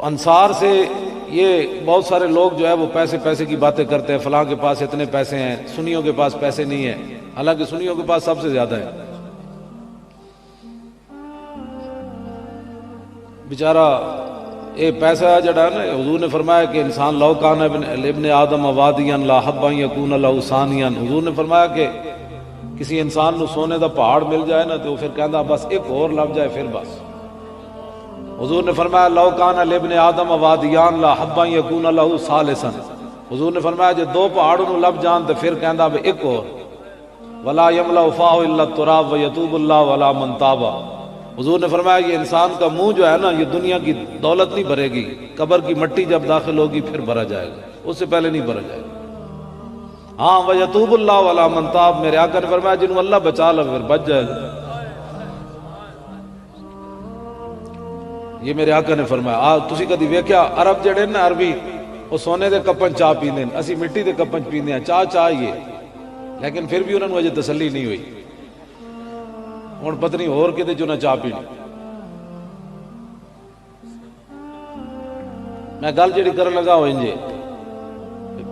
تو انصار سے یہ بہت سارے لوگ جو ہے وہ پیسے کی باتیں کرتے ہیں، فلاں کے پاس اتنے پیسے ہیں، سنیوں کے پاس پیسے نہیں ہیں، حالانکہ سنیوں کے پاس سب سے زیادہ ہے۔ بیچارہ یہ پیسہ جڑا ہے نا، حضور نے فرمایا کہ انسان لو کان ابن آدم وادیا لا حب ان یکون له ثانیا، حضور نے فرمایا کہ کسی انسان نو سونے دا پہاڑ مل جائے نا تو پھر کہندا بس ایک اور لب جائے پھر بس۔ حضور نے فرمایا لو کان لابن آدم وادیان لا حب ان یکون له ثالثا، حضور نے فرمایا جو دو پہاڑوں نو لب جان تو پھر کہندا بے ایک اور، ولا یملا فاہ الا التراب ویتوب اللہ ولا من تاب۔ حضور نے فرمایا یہ انسان کا منہ جو ہے نا یہ دنیا کی دولت نہیں بھرے گی، قبر کی مٹی جب داخل ہوگی پھر بھرا جائے گا، اس سے پہلے نہیں بھرا جائے گا۔ ہاں ویتوب اللہ ولا من تاب، میرے آقا نے فرمایا جنہوں اللہ بچا لے پھر بچ جائے گا۔ یہ میرے آقا نے فرمایا۔ تسی کدی ویکھیا عرب جڑے نا عربی وہ سونے دے کپن چاہ پیندے ہیں، اسی مٹی دے کپن پیندے ہیں، چاہ لیکن پھر بھی انہوں نے اجے تسلی نہیں ہوئی، ہن پتہ نہیں اور کدے جو نہ چاہ پینی۔ میں گل جڑی کرن لگا ہو انجے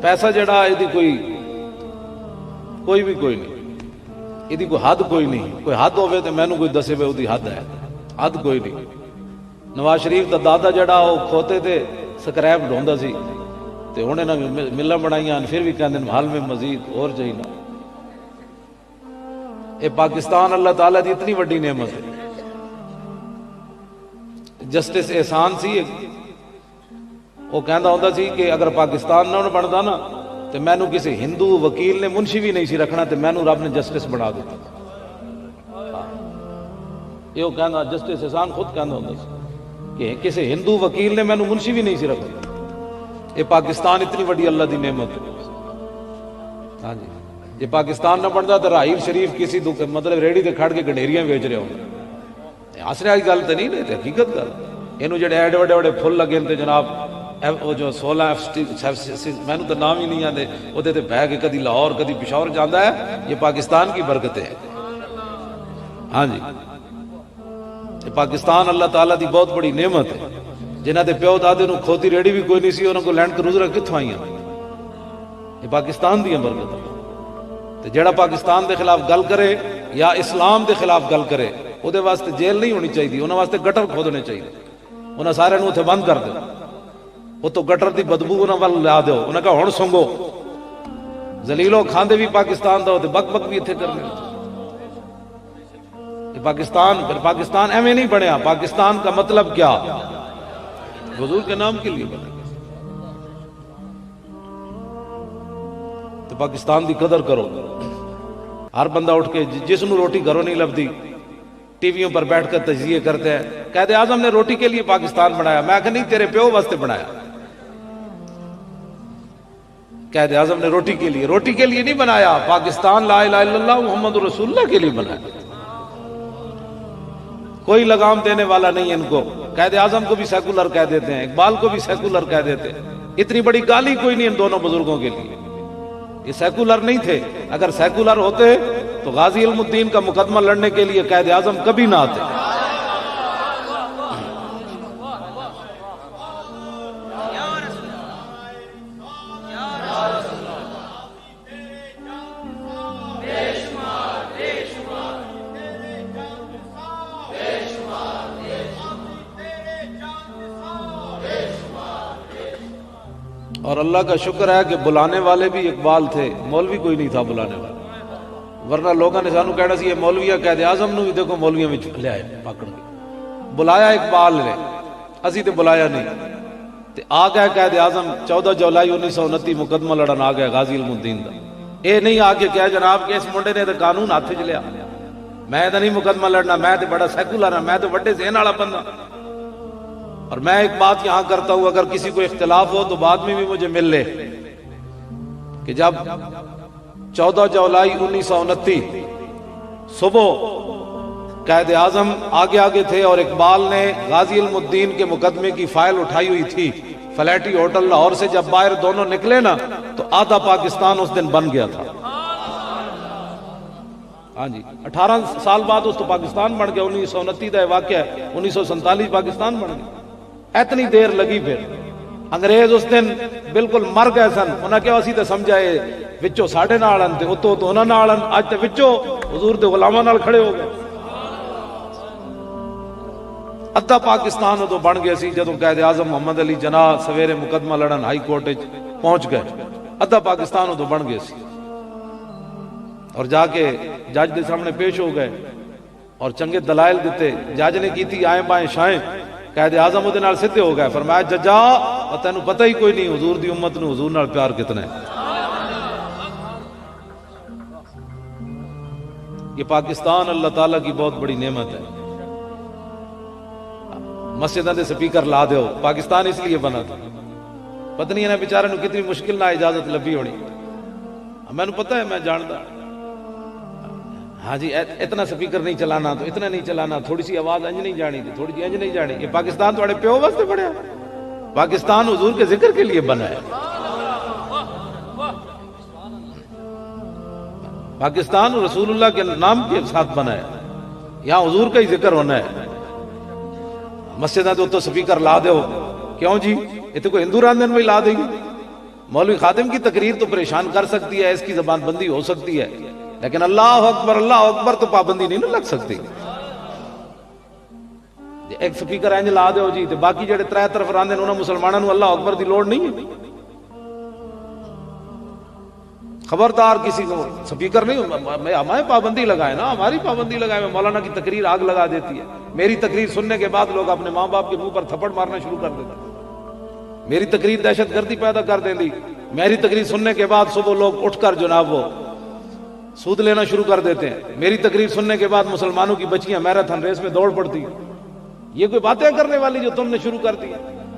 پیسہ جڑا یہ کوئی نہیں، یہ کوئی حد کوئی نہیں، کوئی حد ہوئے تو مینوں کوئی دسے وہ حد ہے، حد کوئی نہیں۔ نواز شریف دا دادا جڑا وہ کھوتے تے سکریپ ڈھوندا سی تے ہن انہاں ملاں بنائیاں پھر بھی کہندے حال میں مزید اور چاہیے۔ یہ پاکستان اللہ تعالیٰ دی اتنی وڈی نعمت ہے۔ جسٹس احسان سی وہ کہندا ہوندا سی کہ اگر پاکستان نہ بندا نا تو مینوں کسی ہندو وکیل نے منشی بھی نہیں سی رکھنا تے مینوں رب نے جسٹس بنا دیتا۔ یہ کہندا جسٹس احسان خود کہندا ہوندا سی کہ کسی ہندو وکیل نے مینوں منشی بھی نہیں سی رکھنا۔ یہ پاکستان اتنی وڈی اللہ دی نعمت ہے۔ ہاں جی، یہ پاکستان نہ بنتا تو راہیل شریف کسی مطلب ریڑھی تے کھڑ کے گنڈیریاں بیچ رہے ہوں۔ ہسنے والی گل تو نہیں تے حقیقت گل۔ یہ جڑے ایڈے وڈے پھل لگے تے جناب وہ جو 16 مینوں تو نام ہی نہیں آتے وہ تے بہ کے کدی لاہور کدی پشاور جانا ہے، یہ پاکستان کی برکتیں ہیں۔ ہاں جی، یہ پاکستان اللہ تعالیٰ دی بہت بڑی نعمت ہے۔ جنہاں دے پیو دادے نو کھوتی ریڑھی بھی کوئی نہیں سی، انہاں کو لینڈ کروزر کتھوں آئیاں؟ یہ پاکستان دی برکت ہے۔ تے جڑا پاکستان دے خلاف گل کرے یا اسلام دے خلاف گل کرے وہ دے واسطے جیل نہیں ہونی چاہیے، انہاں واسطے گٹر کھودنے چاہیے، انہاں سارے نو اتنے بند کر دو، وہ تو گٹر دی بدبو انہاں وال لا دیو، انہاں کہا ہن سنگو ذلیلو کھاندے بھی پاکستان دا تے بک بک بھی اتنے کرنے۔ یہ پاکستان ایویں نہیں بنیا، پاکستان کا مطلب کیا؟ حضور کے نام کے لیے بنا۔ تو پاکستان دی قدر کرو۔ ہر بندہ اٹھ کے جس نو روٹی گھروں نہیں لبدی ٹی ویوں پر بیٹھ کر تجزیے کرتے ہیں، قائد اعظم نے روٹی کے لیے پاکستان بنایا، میں کہ نہیں تیرے پیو واسطے بنایا۔ قائد اعظم نے روٹی کے لیے نہیں بنایا، پاکستان لا الہ الا اللہ محمد رسول اللہ کے لیے بنایا۔ کوئی لگام دینے والا نہیں ان کو۔ قائد اعظم کو بھی سیکولر کہہ دیتے ہیں، اقبال کو بھی سیکولر کہہ دیتے ہیں۔ اتنی بڑی گالی کوئی نہیں ان دونوں بزرگوں کے لیے، یہ سیکولر نہیں تھے۔ اگر سیکولر ہوتے تو غازی علم الدین کا مقدمہ لڑنے کے لیے قائد اعظم کبھی نہ آتے۔ اور اللہ کا شکر ہے کہ بلانے والے بھی اقبال تھے، مولوی کوئی نہیں تھا بلانے والا، ورنہ لوگوں نے سانو کہنا سی یہ مولویہ قائد اعظم نو بھی دیکھو مولویوں میں لے آئے پکڑ کے، بلایا اقبال نے، اسی تے بلایا نہیں تے آ گئے قائد اعظم 14 جولائی 1929 مقدمہ لڑن آ گئے غازی علم الدین دا۔ اے نہیں آ کے کہا جناب کہ اس منڈے نے تو قانون ہاتھ وچ لیا، میں تو نہیں مقدمہ لڑنا، میں تو بڑا سیکولر ہوں، میں تو بڑے ذہن والا بندہ۔ اور میں ایک بات یہاں کرتا ہوں، اگر کسی کو اختلاف ہو تو بعد میں بھی مجھے مل لے کہ جب 14 جولائی 1929 صبح قائد اعظم آگے تھے اور اقبال نے غازی علم الدین کے مقدمے کی فائل اٹھائی ہوئی تھی، فلیٹی ہوٹل لاہور سے جب باہر دونوں نکلے نا تو آدھا پاکستان اس دن بن گیا تھا۔ ہاں جی، 18 سال بعد اس تو پاکستان بن گیا، 1929 کا واقعہ ہے، 1947 پاکستان بن گیا۔ اتنی دیر لگی پھر انگریز اس دن بالکل مر گئے سن. انہاں کہا اسی تے سمجھائے وچوں ساڈے نال ہن تے اتوں تو انہاں نال ہن, اج تے وچوں حضور دے غلاماں نال کھڑے ہو گئے. ادھا پاکستان ادو بن گیا سی جدوں قائد اعظم محمد علی جناح سویرے مقدمہ لڑن ہائی کورٹ پہنچ گئے. ادھا پاکستان ادو بن گیا سی اور جا کے جج دے سامنے پیش ہو گئے اور چنگے دلائل دیتے. جج نے کیتی آئیں بائیں شائیں, قائد اعظم ادھے نال سدھے ہو گئے. فرمایا ججا تینوں پتہ ہی کوئی نہیں حضور دی امت نو حضور نال پیار کتنا ہے. یہ پاکستان اللہ تعالیٰ کی بہت بڑی نعمت ہے. مسجدوں دے سپیکر لا دیو, پاکستان اس لیے بنا تھا. پتہ نہیں انہیں بیچارے نو کتنی مشکل نہ اجازت لبھی ہونی. میں نے پتہ ہے, میں جانتا ہاں جی اتنا سپیکر نہیں چلانا تو اتنا نہیں چلانا, تھوڑی سی آواز انج نہیں جانی تھی, تھوڑی سی انج نہیں جانی. یہ پاکستان تھوڑے پیو واسطے بڑھیا, پاکستان حضور کے ذکر کے لیے بنا ہے. پاکستان رسول اللہ کے نام کے ساتھ بنا ہے, یہاں حضور کا ہی ذکر ہونا ہے. مسجدہ تو سپیکر لا دے ہو, کیوں جی یہ تو کوئی ہندو راندن میں لا دے گی. مولوی خادم کی تقریر تو پریشان کر سکتی ہے, اس کی زبان بندی ہو سکتی ہے, لیکن اللہ اکبر تو پابندی نہیں لگ سکتی. ایک سپیکر انج لا دے ہو جی, باقی جڑے ترے طرف راندے انہاں مسلمانوں اللہ اکبر دی لوڑ نہیں ہے. خبردار کسی کو سپیکر نہیں, ہمیں پابندی لگائے نا, ہماری پابندی لگائے. مولانا کی تقریر آگ لگا دیتی ہے. میری تقریر سننے کے بعد لوگ اپنے ماں باپ کے منہ پر تھپڑ مارنا شروع کر دیتے. میری تقریر دہشت گردی پیدا کر دیں دی. میری تقریر سننے کے بعد صبح لوگ اٹھ کر جناب وہ سود لینا شروع کر دیتے ہیں. میری تقریر سننے کے بعد مسلمانوں کی بچیاں میراتھن ریس میں دوڑ پڑتی. یہ کوئی باتیں کرنے والی جو تم نے شروع کر دی.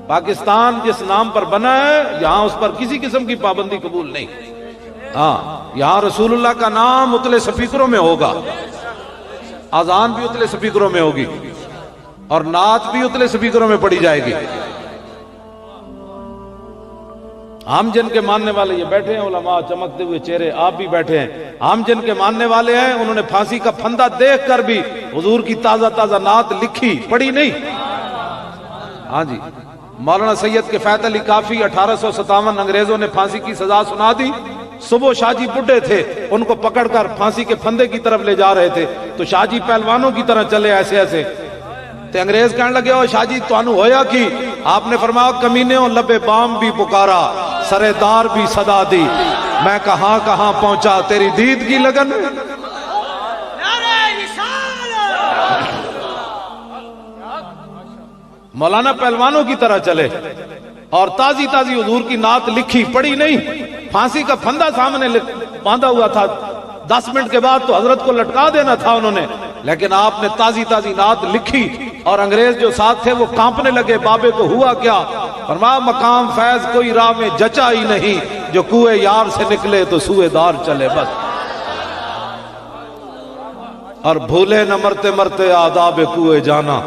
پاکستان جس نام پر بنا ہے یہاں اس پر کسی قسم کی پابندی قبول نہیں. ہاں یہاں رسول اللہ کا نام اتلے سپیکروں میں ہوگا, اذان بھی اتلے سپیکروں میں ہوگی اور نعت بھی اتلے سپیکروں میں پڑھی جائے گی. ہم جن کے ماننے والے یہ بیٹھے ہیں علماء, چمکتے ہوئے چہرے, آپ بھی بیٹھے ہیں. ہم جن کے ماننے والے ہیں انہوں نے پھانسی کا پھندا دیکھ کر بھی حضور کی تازہ تازہ نعت لکھی, پڑھی نہیں. ہاں جی, مولانا سید کفایت علی کافی 1857 انگریزوں نے پھانسی کی سزا سنا دی. صبح شاہ جی بڈھے تھے, ان کو پکڑ کر پھانسی کے پھندے کی طرف لے جا رہے تھے تو شاہ جی پہلوانوں کی طرح چلے ایسے ایسے. تے انگریز کہنے لگے او شاہ جی توانو ہویا کی؟ آپ نے فرمایا کمینیوں لبے بام بھی پکارا, سرے دار بھی صدا دی, میں کہاں کہاں پہنچا تیری دید کی لگن. مولانا پہلوانوں کی طرح چلے اور تازی تازی حضور کی نعت لکھی, پڑھی نہیں. پھانسی کا پھندا سامنے باندھا ہوا تھا, 10 منٹ کے بعد تو حضرت کو لٹکا دینا تھا انہوں نے, لیکن آپ نے تازی تازی نعت لکھی اور انگریز جو ساتھ تھے وہ کانپنے لگے. بابے کو ہوا کیا؟ فرمایا مقام فیض کوئی راہ میں جچا ہی نہیں, جو کوئے یار سے نکلے تو سوئے دار چلے بس. اور بھولے نہ مرتے مرتے آداب کوئے جانا.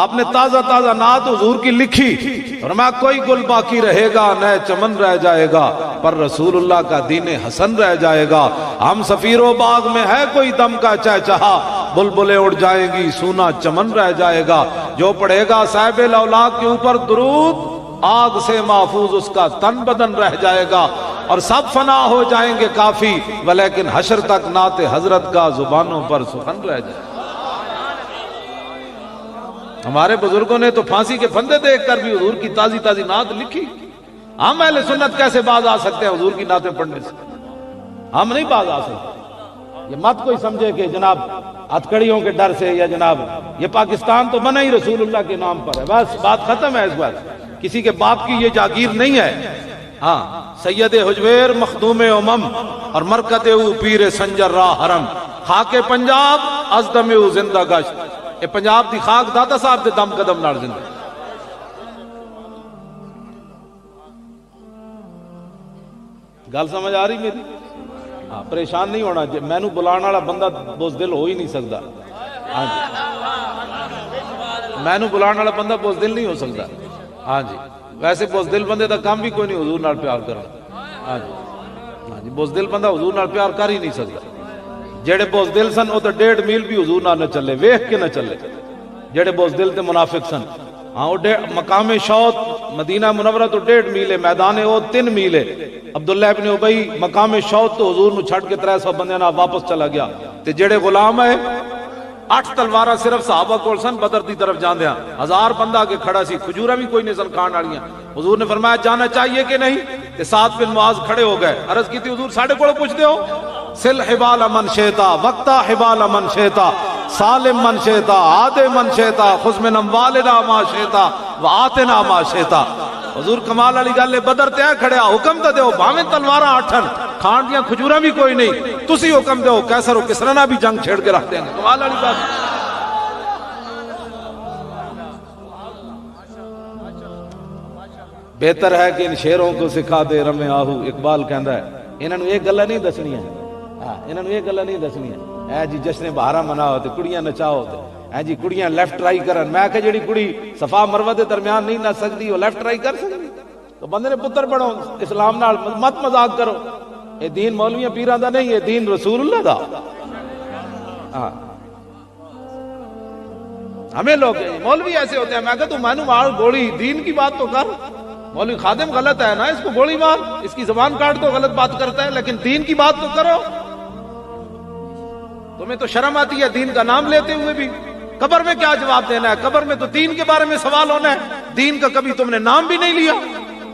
آپ نے تازہ تازہ نعت حضور کی لکھی, فرمایا کوئی گل باقی رہے گا نئے چمن رہ جائے گا, پر رسول اللہ کا دین حسن رہ جائے گا. ہم سفیر و باغ میں ہے کوئی دم کا چہچہا, بلبلیں اڑ جائیں گی سونا چمن رہ جائے گا. جو پڑھے گا صاحب الاولاق کے اوپر درود, آگ سے محفوظ اس کا تن بدن رہ جائے گا. اور سب فنا ہو جائیں گے کافی, ولیکن حشر تک نعت حضرت کا زبانوں پر سخن رہ جائے. ہمارے بزرگوں نے تو پھانسی کے پھندے دیکھ کر بھی حضور کی تازی تازی نعت لکھی. ہم اہل سنت کیسے باز آ سکتے ہیں حضور کی نعتیں پڑھنے سے؟ ہم نہیں باز آ سکتے. یہ مت کوئی سمجھے کہ جناب ہتھکڑیوں کے ڈر سے یا جناب یہ پاکستان تو بنا ہی رسول اللہ کے نام پر ہے, بس بات ختم ہے. اس بات کسی کے باپ کی یہ جاگیر نہیں ہے. ہاں سید حجویر مخدوم امم اور مرکت او پیر سنجر راہ حرم, خاک پنجاب از دم او زندہ گشت. یہ پنجاب دی خاک داتا صاحب دے دم قدم نال زندہ. گل سمجھ آ رہی میری؟ ہاں پریشان نہیں ہونا, مینوں بلان والا بندہ بزدل ہو ہی نہیں سکتا. ہاں جی مینوں بلان والا بندہ بزدل نہیں ہو سکتا. ہاں جی ویسے بزدل بندے دا کام بھی کوئی نہیں حضور نال پیار کرنا. ہاں جی بزدل بندہ حضور نال پیار کر ہی نہیں سکتا. جڑے بزدل سن وہ تو 1.5 میل بھی حضور نال نہ چلے, ویکھ کے نہ چلے. جڑے بزدل تے منافق سن ہاں وہ مقام شوت مدینہ منورہ تو 1.5 میل ہے، میدان وہ 3 میل ہے۔ عبداللہ ابن ابی مقام شوت تو حضور نو چھڑ کے 300 بندے نال واپس چلا گیا، تے جڑے غلام ہے 8 تلوارا صرف صحابہ کول سن بدر دی طرف جاندیاں، 1000 بندہ کے کھڑا سی، کھجورا بھی کوئی نہیں سن کھان والیاں۔ حضور نے فرمایا جانا چاہیے کہ نہیں؟ تے سعد بن معاذ کھڑے ہو گئے، عرض کی تھی حضور ساڈے کول پوچھتے ہو؟ سل حبال من شئتا وقتا حبال من شئتا سالم من شئتا عاد من شئتا خذ من اموالنا ما شئتا وآتنا ما شئتا۔ حضور کمال والی گل ہے، بدر تے کھڑیا حکم تے دیو بھاویں تلواراں 8 کھان دیاں کھجوراں بھی کوئی نہیں، تسی حکم دیو کیسر و کسرا نہ بھی جنگ چھیڑ کے رکھ دیں گے۔ کمال والی بات۔ بہتر ہے کہ ان شیروں کو سکھا دے رمے آہو، اقبال کہندا ہے انہاں نوں یہ گلاں نہیں دسنیاں، ہاں انہاں نوں یہ گلاں نہیں دسنیاں، اے جی جشن بہارا مناؤ تے کڑیاں نچاؤ تے اے جی کڑیاں لیفٹ رائٹ کرن، میں کہ جڑی کڑی صفا مروہ دے درمیان نہیں نچ سکدی وہ لیفٹ رائٹ کر سکدی؟ تو بندے نے پتر بنو اسلام نال مت مذاق کرو، اے دین مولویاں پیراں دا نہیں، اے دین رسول اللہ دا۔ ہاں ہمیں لوگ مولوی ایسے ہوتے ہیں، میں کہتا ہوں مینوں مار گولی، دین کی بات تو کر۔ مولوی خادم غلط ہے نا، اس کو گولی مار، اس کی زبان کاٹ دو، غلط بات کرتا ہے، لیکن دین کی بات تو کرو۔ تمہیں تو شرم آتی ہے دین کا نام لیتے ہوئے بھی؟ قبر میں کیا جواب دینا ہے؟ قبر میں تو دین کے بارے میں سوال ہونا ہے، دین کا کبھی تم نے نام بھی نہیں لیا،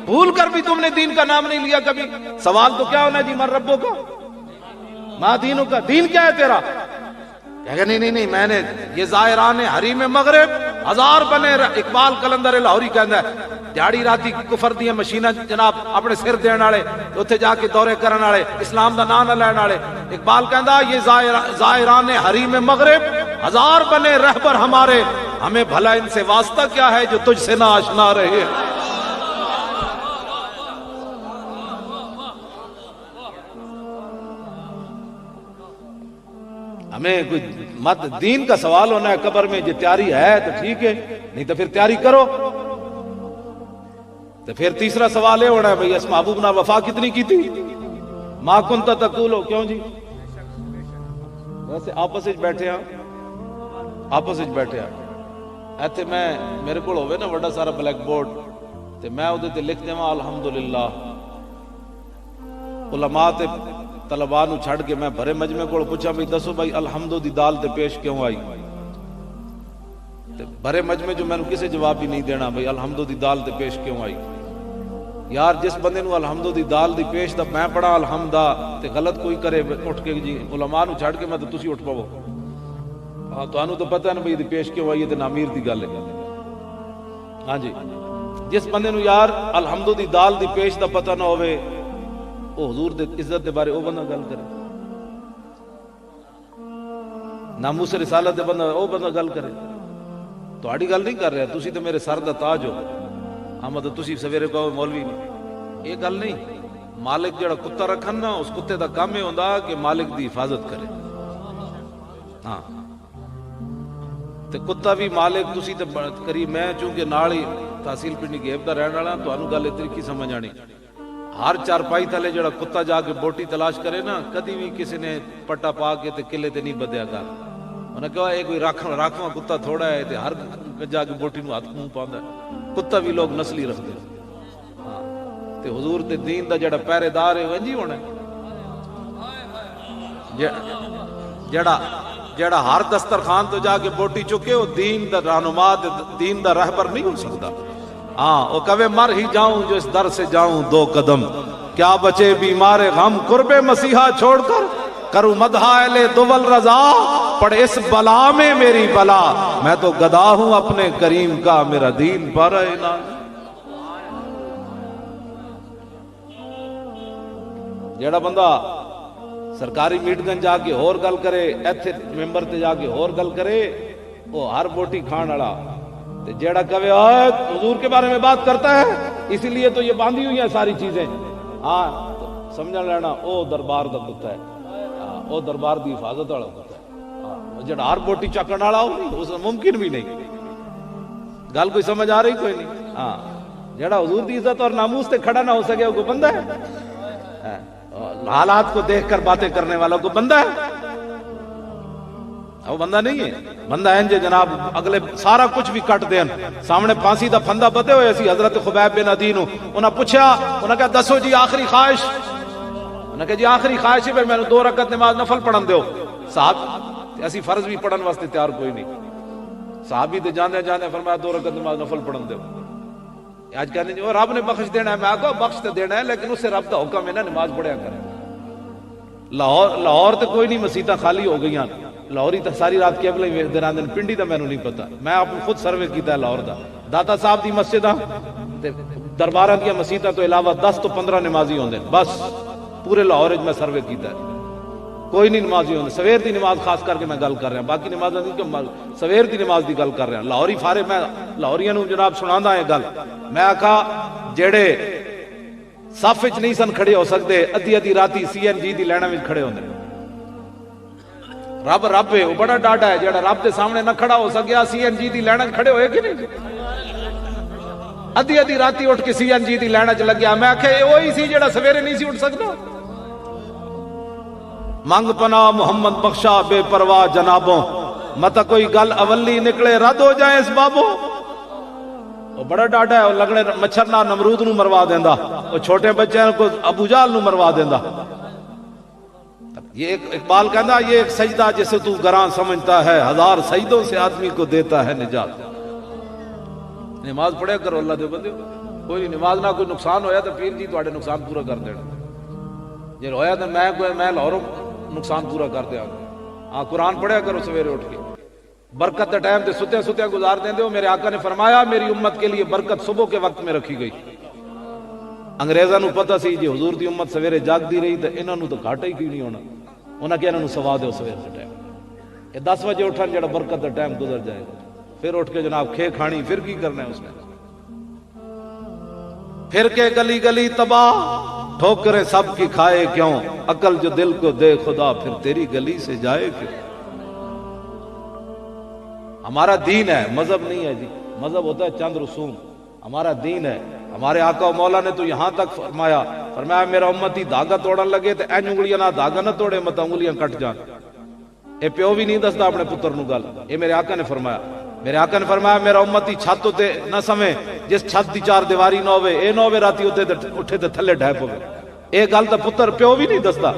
بھول کر بھی تم نے دین کا نام نہیں لیا کبھی۔ سوال تو کیا ہونا ہے جی من ربوں کا ما دینوں کا، دین کیا ہے تیرا؟ کہے نہیں میں نے یہ زائران حریم مغرب 1000 بنے، اقبال کلندر لاہوری کہندا ہے دیہڑی راتی کفر دی مشیناں جناب اپنے سر دین والے اوتھے جا کے دورے کرن والے، اسلام دا نام نہ لین والے۔ اقبال کہندا یہ زائران حریم مغرب 1000 بنے رہبر ہمارے، ہمیں بھلا ان سے واسطہ کیا ہے جو تجھ سے نہ آشنا رہے۔ ہمیں کوئی مت دین کا سوال ہونا ہے قبر میں، جی تیاری ہے تو ٹھیک ہے، نہیں تو پھر تیاری کرو۔ تو پھر تیسرا سوال یہ ہونا ہے بھئی اس محبوب نہ وفا کتنی کی تھی؟ ما کنت تقولو، کیوں جی؟ ویسے آپس وچ بیٹھے ہاں، آپس وچ بیٹھے ہاں، ایتھے میں میرے کول ہوے نا بڑا سارا بلیک بورڈ تے میں اودے تے لکھ دیواں الحمدللہ، علماء تے طلباء نو چھڑ کے میں بھرے مجمع کو پوچھا بھئی دسو بھائی الحمدو دی دال تے پیش کیوں آئی؟ تے بھرے مجمع جو میں نے کسے جواب بھی نہیں دینا بھئی الحمدو دی دال تے پیش کیوں آئی۔ یار جس بندے نو الحمدو دی دال دی پیش دا میں پڑھا الحمدہ تے غلط کوئی کرے اٹھ کے جی علماء نو چھڑ کے میں تو تسی اٹھ پاو، ہاں تو انو تو پتہ ہے نا بھئی دی پیش کیوں آئی ہے تے نامیر دی گل ہے۔ ہاں جی جس بندے نو یار الحمدو دی دال دی پیش دا پتہ نہ ہوئے، او حضور دے عزت دے بارے او بندہ گل کرے، ناموس رسالت دے بندہ او بندہ گل کرے، تہاڈی گل نہیں کر رہا، تسی تے میرے سر دا تاج ہو، ہاں مطلب تسی سویرے کہو مولوی نہیں، یہ گل نہیں۔ مالک جڑا کتا رکھن نا اس کتے دا کام یہ ہوندا کہ مالک دی حفاظت کرے، ہاں تے کتا بھی مالک تسی تے کری، میں چونکہ نال ہی تحصیل پنڈی گیب دا رہن والا تانوں گل اتنی کی سمجھ آنی، ہر چارپائی تھلے جڑا کتا جا کے بوٹی تلاش کرے نا کدی بھی کسی نے پٹا پا کے تے قلعے تے نہیں بدیا کر، انہیں کہا یہ کوئی راکھواں کتا تھوڑا ہے تے ہر جا کے بوٹی نو ہاتھ منہ پاوندا ہے، کتا بھی لوگ نسلی رکھتے ہیں، ہاں تے حضور تے دین دا جڑا پہرے دار ہے ونجی ہونا جڑا ہر دسترخوان تو جا کے بوٹی چکے وہ دین دا رہنما دین دا رہبر نہیں ہو سکتا۔ ہاں وہ کہے مر ہی جاؤں جو اس در سے جاؤں 2 قدم، کیا بچے بیمار غم قرب مسیحا چھوڑ کر، کروں مدح اہل دول رضا، پڑ اس بلا میں میری بلا، میں تو گدا ہوں اپنے کریم کا، میرا دین پر ہے۔ جیڑا بندہ سرکاری میٹنگ جا کے اور گل کرے، ایتھے ممبر تے جا کے اور گل کرے، وہ ہر بوٹی کھان والا، جیڑا کہے حضور کے بارے میں بات کرتا ہے اسی لیے تو یہ باندھی ہوئی ہیں ساری چیزیں، ہاں سمجھ لینا او دربار دا کتا ہے، او دربار دی حفاظت والا کتا ہے، جڑا ہر بوٹی چکن والا ہو اس ممکن بھی نہیں، گل کوئی سمجھ آ رہی کوئی نہیں، ہاں جڑا حضور دی عزت اور ناموس تے کھڑا نہ ہو سکے وہ کوئی بندہ ہے؟ حالات کو دیکھ کر باتیں کرنے والا کو بندہ ہے؟ وہ بندہ نہیں ہے. بندہ ہے جے جناب اگلے سارا کچھ بھی کٹ دین, سامنے پھانسی دا پھندا بدے ہوئے سی حضرت خبیب بن عدی نو. انہاں پوچھا, انہاں کہا دسو جی آخری خواہش. انہاں کہا جی آخری خواہش ہے پھر میں 2 رکعت نماز نفل پڑھن دیو. صاحب اسی فرض بھی پڑھن واسطے تیار کوئی نہیں. صحابی تے جاندے جاندے فرمایا 2 رکعت نماز نفل پڑھن دیو. آج کہنے جو رب نے بخش دینا ہے, میں آگا بخش تے دینا ہے لیکن اس سے رب دا حکم ہے نا نماز پڑھیا کرے. لاہور تے کوئی نہیں, مسیتاں خالی ہو گئی ہیں. لاہوری تے ساری رات کے اگلے دن آندے پنڈی دا مینوں نہیں پتا. میں آپ خود سروے کیتا ہے لاہور دا. داتا صاحب دی مسجداں تے درباراں دی مسیتاں تو علاوہ 10 تو 15 نمازی ہوندے بس پورے لاہور وچ میں سروے کیتا ہے. کوئی نہیں نمازی ہوندے. سویر دی نماز خاص کر کے میں گل کر رہا, باقی نمازاں دی کہ سویر دی نماز دی گل کر رہا. لاہوری فارے میں لاہوریاں نوں جناب سناندا ہے گل. میں آکھا جڑے صف وچ نہیں سن کھڑے ہو سکدے ادھی ادھی راتی CNG دی لائناں وچ کھڑے ہوندے. رب ہے, وہ بڑا ڈاڈا ہے جڑا رب دے سامنے نہ کھڑا ہو سکیا CNG دی لائناں کھڑے ہوئے کہ نہیں. ادھی ادھی راتی اٹھ کے CNG دی لائناں چ لگیا. میں آکھے اے وہی سی جڑا سویرے نہیں سی اٹھ سکدا. منگ پناہ محمد بخشا بے پرواہ جنابوں, متا کوئی گل اولی نکلے رد ہو جائے اس بابوں. وہ بڑا ڈاڈا ہے, وہ لگنے مچھر نہ نمرود نو مروا دیندا, وہ چھوٹے بچے کو ابو جہل نو مروا دیندا. یہ اقبال کہندا یہ ایک سجدہ جسے تو گراں سمجھتا ہے 1000 سجدوں سے آدمی کو دیتا ہے نجات. نماز پڑھیا کرو اللہ دے بندے. کوئی نماز نہ کوئی نقصان ہویا تو پیر جی تواڈے نقصان پورا کر دینا. جے ہویا تو میں لاہوروں نقصان پورا کر دیا. ہاں قرآن پڑھیا کرو سویرے اٹھ کے. برکت دا ٹائم تے ستیا ستیا گزار دیں ہو. میرے آقا نے فرمایا میری امت کے لیے برکت صبح کے وقت میں رکھی گئی. انگریزاں نو پتہ سی جی حضور دی امت سویرے جاگدی رہی تو انہاں نو تو گھاٹا ہی کیوں نہیں ہونا. انہاں کہ انہاں نو سوا دیو سویر دے ٹائم. یہ 10 بجے اٹھن جڑا برکت دا ٹائم گزر جائے گا. پھر اٹھ کے جناب کھے کھانی, پھر کی کرنا ہے اس نے. پھر کے گلی گلی تباہ ٹھوکریں سب کی کھائے کیوں, عقل جو دل کو دے خدا پھر تیری گلی سے جائے کیوں. ہمارا دین ہے, مذہب نہیں ہے جی. مذہب ہوتا ہے چند رسوم, ہمارا دین ہے. ہمارے آقا و مولا نے تو یہاں تک فرمایا میرا امتی دھاگا توڑن لگے تو این انگلیاں نہ دھاگا نہ توڑے مت انگلیاں کٹ جان. اے پیو بھی نہیں دستا اپنے پتر نو گل. اے میرے آقا نے فرمایا. میرے آقا نے فرمایا میرا امتی چھت تے نہ سمے جس چھت دی 4 دیواری نہ ہوئے, اے نہ ہوئے راتی اٹھے تے تھلے ڈھے پوے. اے گل تے پتر پیو بھی نہیں دستا.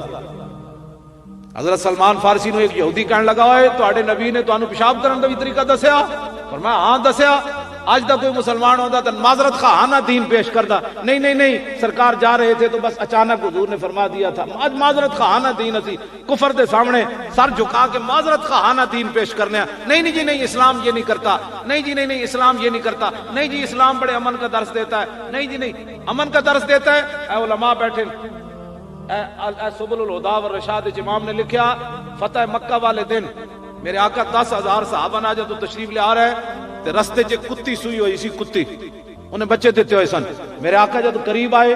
حضرت سلمان فارسی نو ایک یہودی کہنے لگا ہوئے تواڈے نبی نے تانوں پیشاب کرن دا بھی طریقہ دسیا. فرمایا ہاں دسیا. آج دا کوئی مسلمان ہوتا تو معذرت خواہانہ دین پیش کردا. نہیں سرکار جا رہے تھے تو بس اچانک حضور نے فرما دیا تھا. آج معذرت خواہانہ دین اسی کفر دے سامنے سر جھکا کے معذرت خواہانہ دین پیش کرنے. نہیں جی نہیں, اسلام یہ نہیں کرتا. نہیں جی نہیں, اسلام یہ نہیں کرتا. نہیں جی اسلام بڑے امن کا درس دیتا ہے. نہیں جی نہیں, امن کا درس دیتا ہے. اے علماء بیٹھے, اے سبل الہدا والرشاد امام نے لکھا فتح مکہ والے دن میرے آقا 10,000 صحابہ نہ جو تشریف لے آ رہے تے رستے چ کتی سوئی ہوئی سی. کتی انہیں بچے دیتے ہوئے سن. میرے آقا جب قریب آئے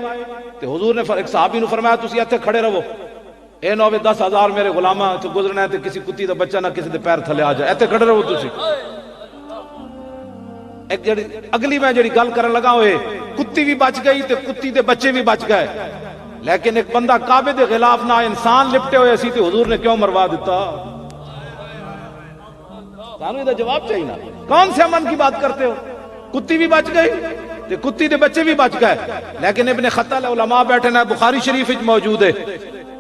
تے حضور نے ایک صحابی نو فرمایا تسی ایتھے کھڑے رہو, اے نہ ہوے 10,000 میرے غلاماں تو گزرنا ہے تے کسی کتی دا بچہ نہ کسی دے پیر تھلے آ جائے. ایتھے کھڑے رہو تسی. ایک جڑی اگلی میں جڑی گل کرن لگا ہوئے کتی بھی بچ گئی تے کتی دے بچے بھی بچ گئے. لیکن ایک بندہ کعبے دے خلاف نہ انسان لپٹے ہوئے سی تے حضور نے کیوں مروا دیتا. تانوں دا جواب چاہیے نا. کون سے امن کی بات کرتے ہو؟ کتی بھی بچ گئی تے کتی دے بچے بھی بچ گئے. لیکن ابن خطل علماء بیٹھے نا, بخاری شریف وچ موجود ہے.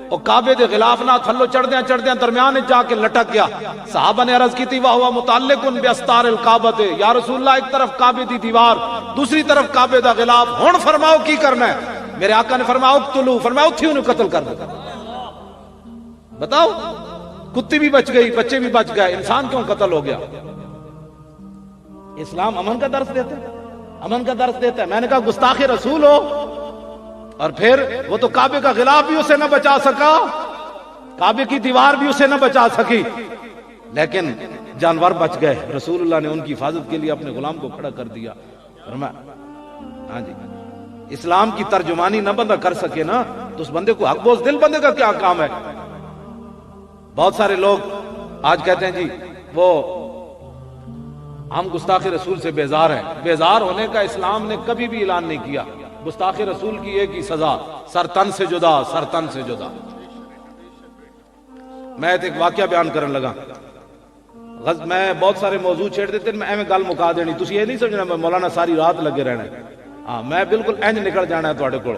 او کعبے دے خلاف نہ تھلو چڑھدیاں درمیان جا کے لٹک گیا. صحابہ نے عرض کی تھی واہ ہوا متعلق باستار الکعبۃ, یا رسول اللہ ایک طرف کعبے دی دیوار دوسری طرف کعبے دا غلاف, ہن فرماؤ کی کرنا ہے. میرے آقا نے فرمایا اقتلوا, فرمایا اتھی انہوں قتل کر دو. بتاؤ, کتی بھی بچ گئی بچے بھی بچ گئے, انسان کیوں قتل ہو گیا؟ اسلام امن کا درس دیتا ہے, امن کا درس دیتا ہے. میں نے کہا گستاخ رسول ہو, اور پھر وہ تو کعبے کا غلاف بھی اسے نہ بچا سکا, کعبے کی دیوار بھی اسے نہ بچا سکی, لیکن جانور بچ گئے. رسول اللہ نے ان کی حفاظت کے لیے اپنے غلام کو کھڑا کر دیا. ہاں جی, اسلام کی ترجمانی نہ بندہ کر سکے نا تو اس بندے کو حق بوز دل بندے کا کیا کام ہے؟ بہت سارے لوگ آج کہتے ہیں جی وہ ہم گستاخ رسول سے بیزار ہیں. بیزار ہونے کا اسلام نے کبھی بھی اعلان نہیں کیا. گستاخ رسول کی ایک ہی سزا, سر تن سے جدا, سر تن سے جدا. میں ایک واقعہ بیان کرنے لگا. میں بہت سارے موضوع چھیڑ دیتے میں ایویں گل مکا دینی، تسی یہ نہیں سمجھنا میں مولانا ساری رات لگے رہنا ہے. ہاں میں بالکل انج نکل جانا ہے تواڈے کول.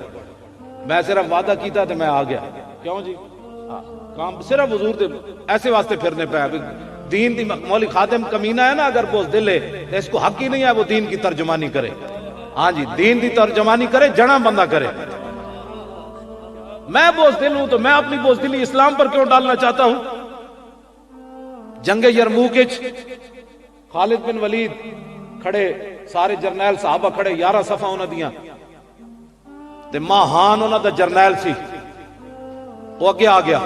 میں صرف وعدہ کیتا تے میں آ گیا. کیوں جی؟ کام صرف حضور دے ایسے واسطے پھرنے پہ دین دی. مولوی خادم کمینہ ہے نا، اگر بزدل ہے تو اس کو حق ہی نہیں ہے وہ دین کی ترجمانی کرے. ہاں جی دین دی ترجمانی کرے، جڑا بندہ کرے. میں بزدل ہوں تو میں اپنی بزدلی اسلام پر کیوں ڈالنا چاہتا ہوں؟ جنگ یرموک خالد بن ولید کھڑے، سارے جرنیل صحابہ کھڑے، 11 صفحہ انہاں دیاں تے ماہان انہاں دا جرنیل سی. وہ اگے آ گیا،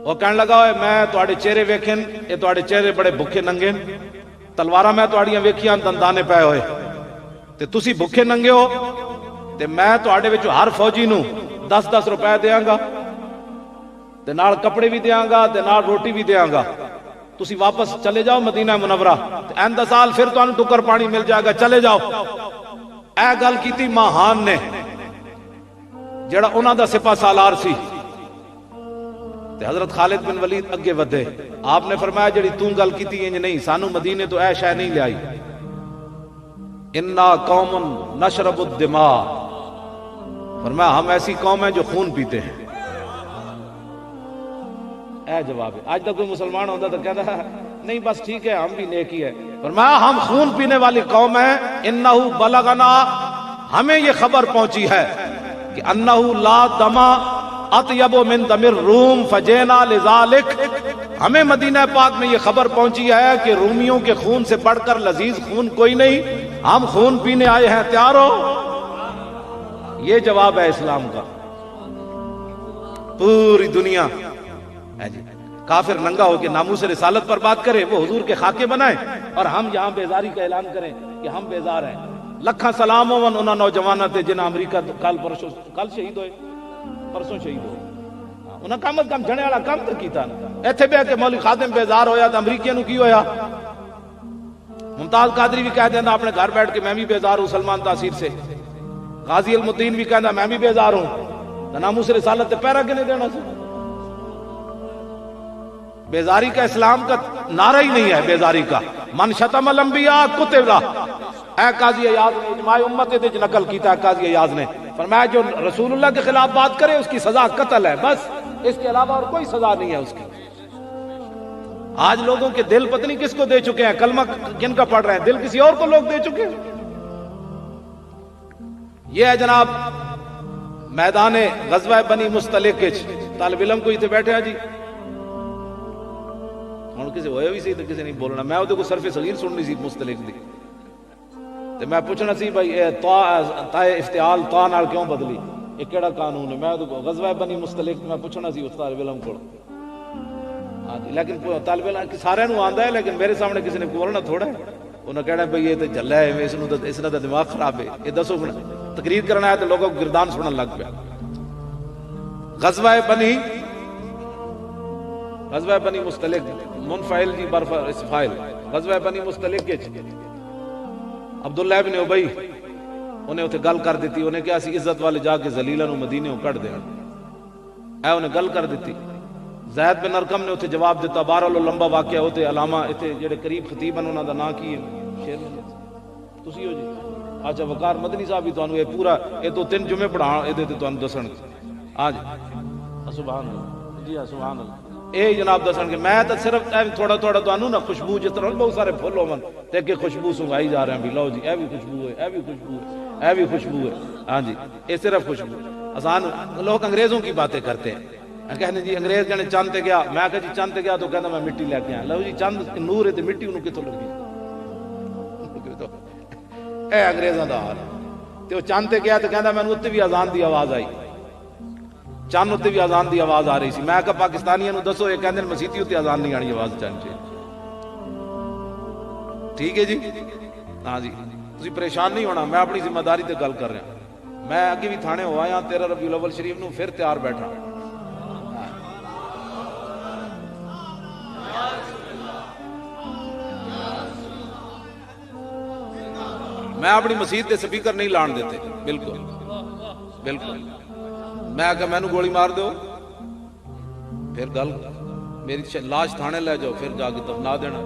وہ کہنے لگا ہوئے میں تواڈے چہرے ویکھن، اے تواڈے چہرے بڑے بھکھے ننگے، تلواراں میں تواڈیاں ویکھیاں دندانے پے ہوئے تے تسی بھکھے ننگے ہو تے میں تواڈے وچ ہر فوجی نو 10-10 روپے دیاں گا تے نال کپڑے بھی دیاں گا تے نال روٹی بھی دیاں گا. تسی واپس چلے جاؤ مدینہ منورہ تے ایندا سال پھر تانوں ٹکر پانی مل جائے گا، چلے جاؤ. اے گل کیتی ماہان نے جڑا انہاں دا سپاہ سالار سی. تے حضرت خالد بن ولید اگے ودے. آپ نے فرمایا جڑی تو گل کیتی انج نہیں، سانو مدینے تو اے شے نہیں لیائی. انا قوم نشرب الدماء، فرمایا ہم ایسی قوم ہیں جو خون پیتے ہیں. اے جواب ہے. آج تک کوئی مسلمان ہوتا تو کہتا ہے نہیں بس ٹھیک ہے ہم بھی نیکی ہے. فرمایا ہم خون پینے والی قوم ہیں. انہو بلغنا، ہمیں یہ خبر پہنچی ہے کہ انہو لا دما اطیب من دم الروم فجینا لذالک، ہمیں مدینہ پاک میں یہ خبر پہنچی ہے کہ رومیوں کے خون سے بڑھ کر لذیذ خون کوئی نہیں، ہم خون پینے آئے ہیں، تیار ہو؟ یہ جواب ہے اسلام کا. پوری دنیا کافر ننگا ہو کے ناموس رسالت پر بات کرے، وہ حضور کے خاکے بنائیں، اور ہم یہاں بیزاری کا اعلان کریں کہ ہم بیزار ہیں. لکھاں سلام ہون انہاں نوجواناں تے جنہاں امریکہ کل شہید ہوئے، پرسوں شہید ہوئے. انہاں کم از کم جنے والا کم تو کیتا نا. ایتھے بہ کے مولوی خادم بیزار ہویا تو امریکیاں نو کی ہویا؟ ممتاز قادری بھی کہہ دیندا اپنے گھر بیٹھ کے میں بھی بیزار ہوں سلمان تاثیر سے. غازی المدین بھی کہندا میں بھی بیزار ہوں. ناموس رسالت تے پیرا کنے دینا سی؟ بیزاری کا اسلام کا نعرہ ہی نہیں ہے. بیزاری کا من شتم الانبیاء قتل. اے قاضی ایاز نے اجماع امت دے نقل کیتا ہے. قاضی ایاز نے فرمایا جو رسول اللہ کے خلاف بات کرے اس کی سزا قتل ہے، بس اس کے علاوہ اور کوئی سزا نہیں ہے اس کی. آج لوگوں کے دل پتہ نہیں کس کو دے چکے ہیں، کلمہ کن کا پڑھ رہے ہیں، دل کسی اور کو لوگ دے چکے ہیں. یہ ہے جناب میدان غزوہ بنی مستلق. طالب علم کو اتنے بیٹھے ہیں جی، ہوں کسی ہوئے بھی سی تو کسی نہیں بولنا. میں وہ صرف صغیر سننی سی مستلق دی تو میں پوچھنا سی بھائی افتعال تا نال کیوں بدلی، یہ کیڑا قانون ہے؟ میں غزوہ بنی مستلق میں پوچھنا سی اس طالب علم کو. ہاں جی لیکن طالب علم سارے نو آندا ہے لیکن میرے سامنے کسی نے بولنا تھوڑا ہے. انہوں نے کہنا بھائی یہ تو جھلا ہے، اس نے تو دماغ خراب ہے. یہ دسو تقریر کرنا ہے تو لوگوں کو گردان سنن لگ پیا. غزوہ بنی مستلق منفعل جی برف اسفائل. غزوہ بنی مستلق عبداللہ ابن ابی انہیں اتنے گل کر دیتی. انہیں کیا سی عزت والے جا کے ذلیلہ نو مدینے ہو کٹ دیا. اے انہیں گل کر دیتی. زید بن ارقم نے اتنے جواب دیتا. بہرحال لمبا واقعہ ہوتے علامہ اتنے جڑے قریب خطیب ہیں انہوں دا نام کی شیر تسی ہو جی. اچھا وقار مدنی صاحب بھی تانوں یہ پورا یہ تو 3 جمعے پڑھا اے تے تانوں دسن. آج سبحان اللہ جی ہاں سبحان اللہ. اے جناب دسن کہ میں تو صرف تھوڑا تھوڑا تانوں نا خوشبو جس طرح بہت سارے پھل ہون تے کہ خوشبو سنگائی جا رہے ہیں بھی لو جی اے بھی خوشبو ہے، اے بھی خوشبو ہے، اے بھی خوشبو ہے. ہاں جی اے صرف خوشبو. آسان لوگ انگریزوں کی باتیں کرتے ہیں، کہنے جی انگریز جنے چاند تے گیا. میں کہا جی چاند تے گیا تو کہنا میں مٹی لے کے آیا. لو جی چاند نور ہے تے مٹی انہوں کتوں لگی؟ اے انگریزاں دا حال. تے وہ چاند تے گیا تو کہندا میں اتنے بھی اذان دی آواز آئی، چاند اتنے بھی اذان دی آواز آ رہی سی. میں کہا پاکستانیاں نو دسو یہ کہندے مسیتی اتنے اذان نہیں آنی آواز چاند چ. ٹھیک ہے جی ہاں جی تسی پریشان نہیں ہونا، میں اپنی ذمہ داری تے گل کر رہا. میں اگے بھی تھانے ہوا ہاں 13 ربیع الاول شریف نو پھر تیار بیٹھا. میں اپنی مسجد تے سپیکر نہیں لان دیتے بالکل بالکل. میں کہا مینوں گولی مار دو پھر گل میری لاش تھانے لے جاؤ پھر جا کے دفنا دینا.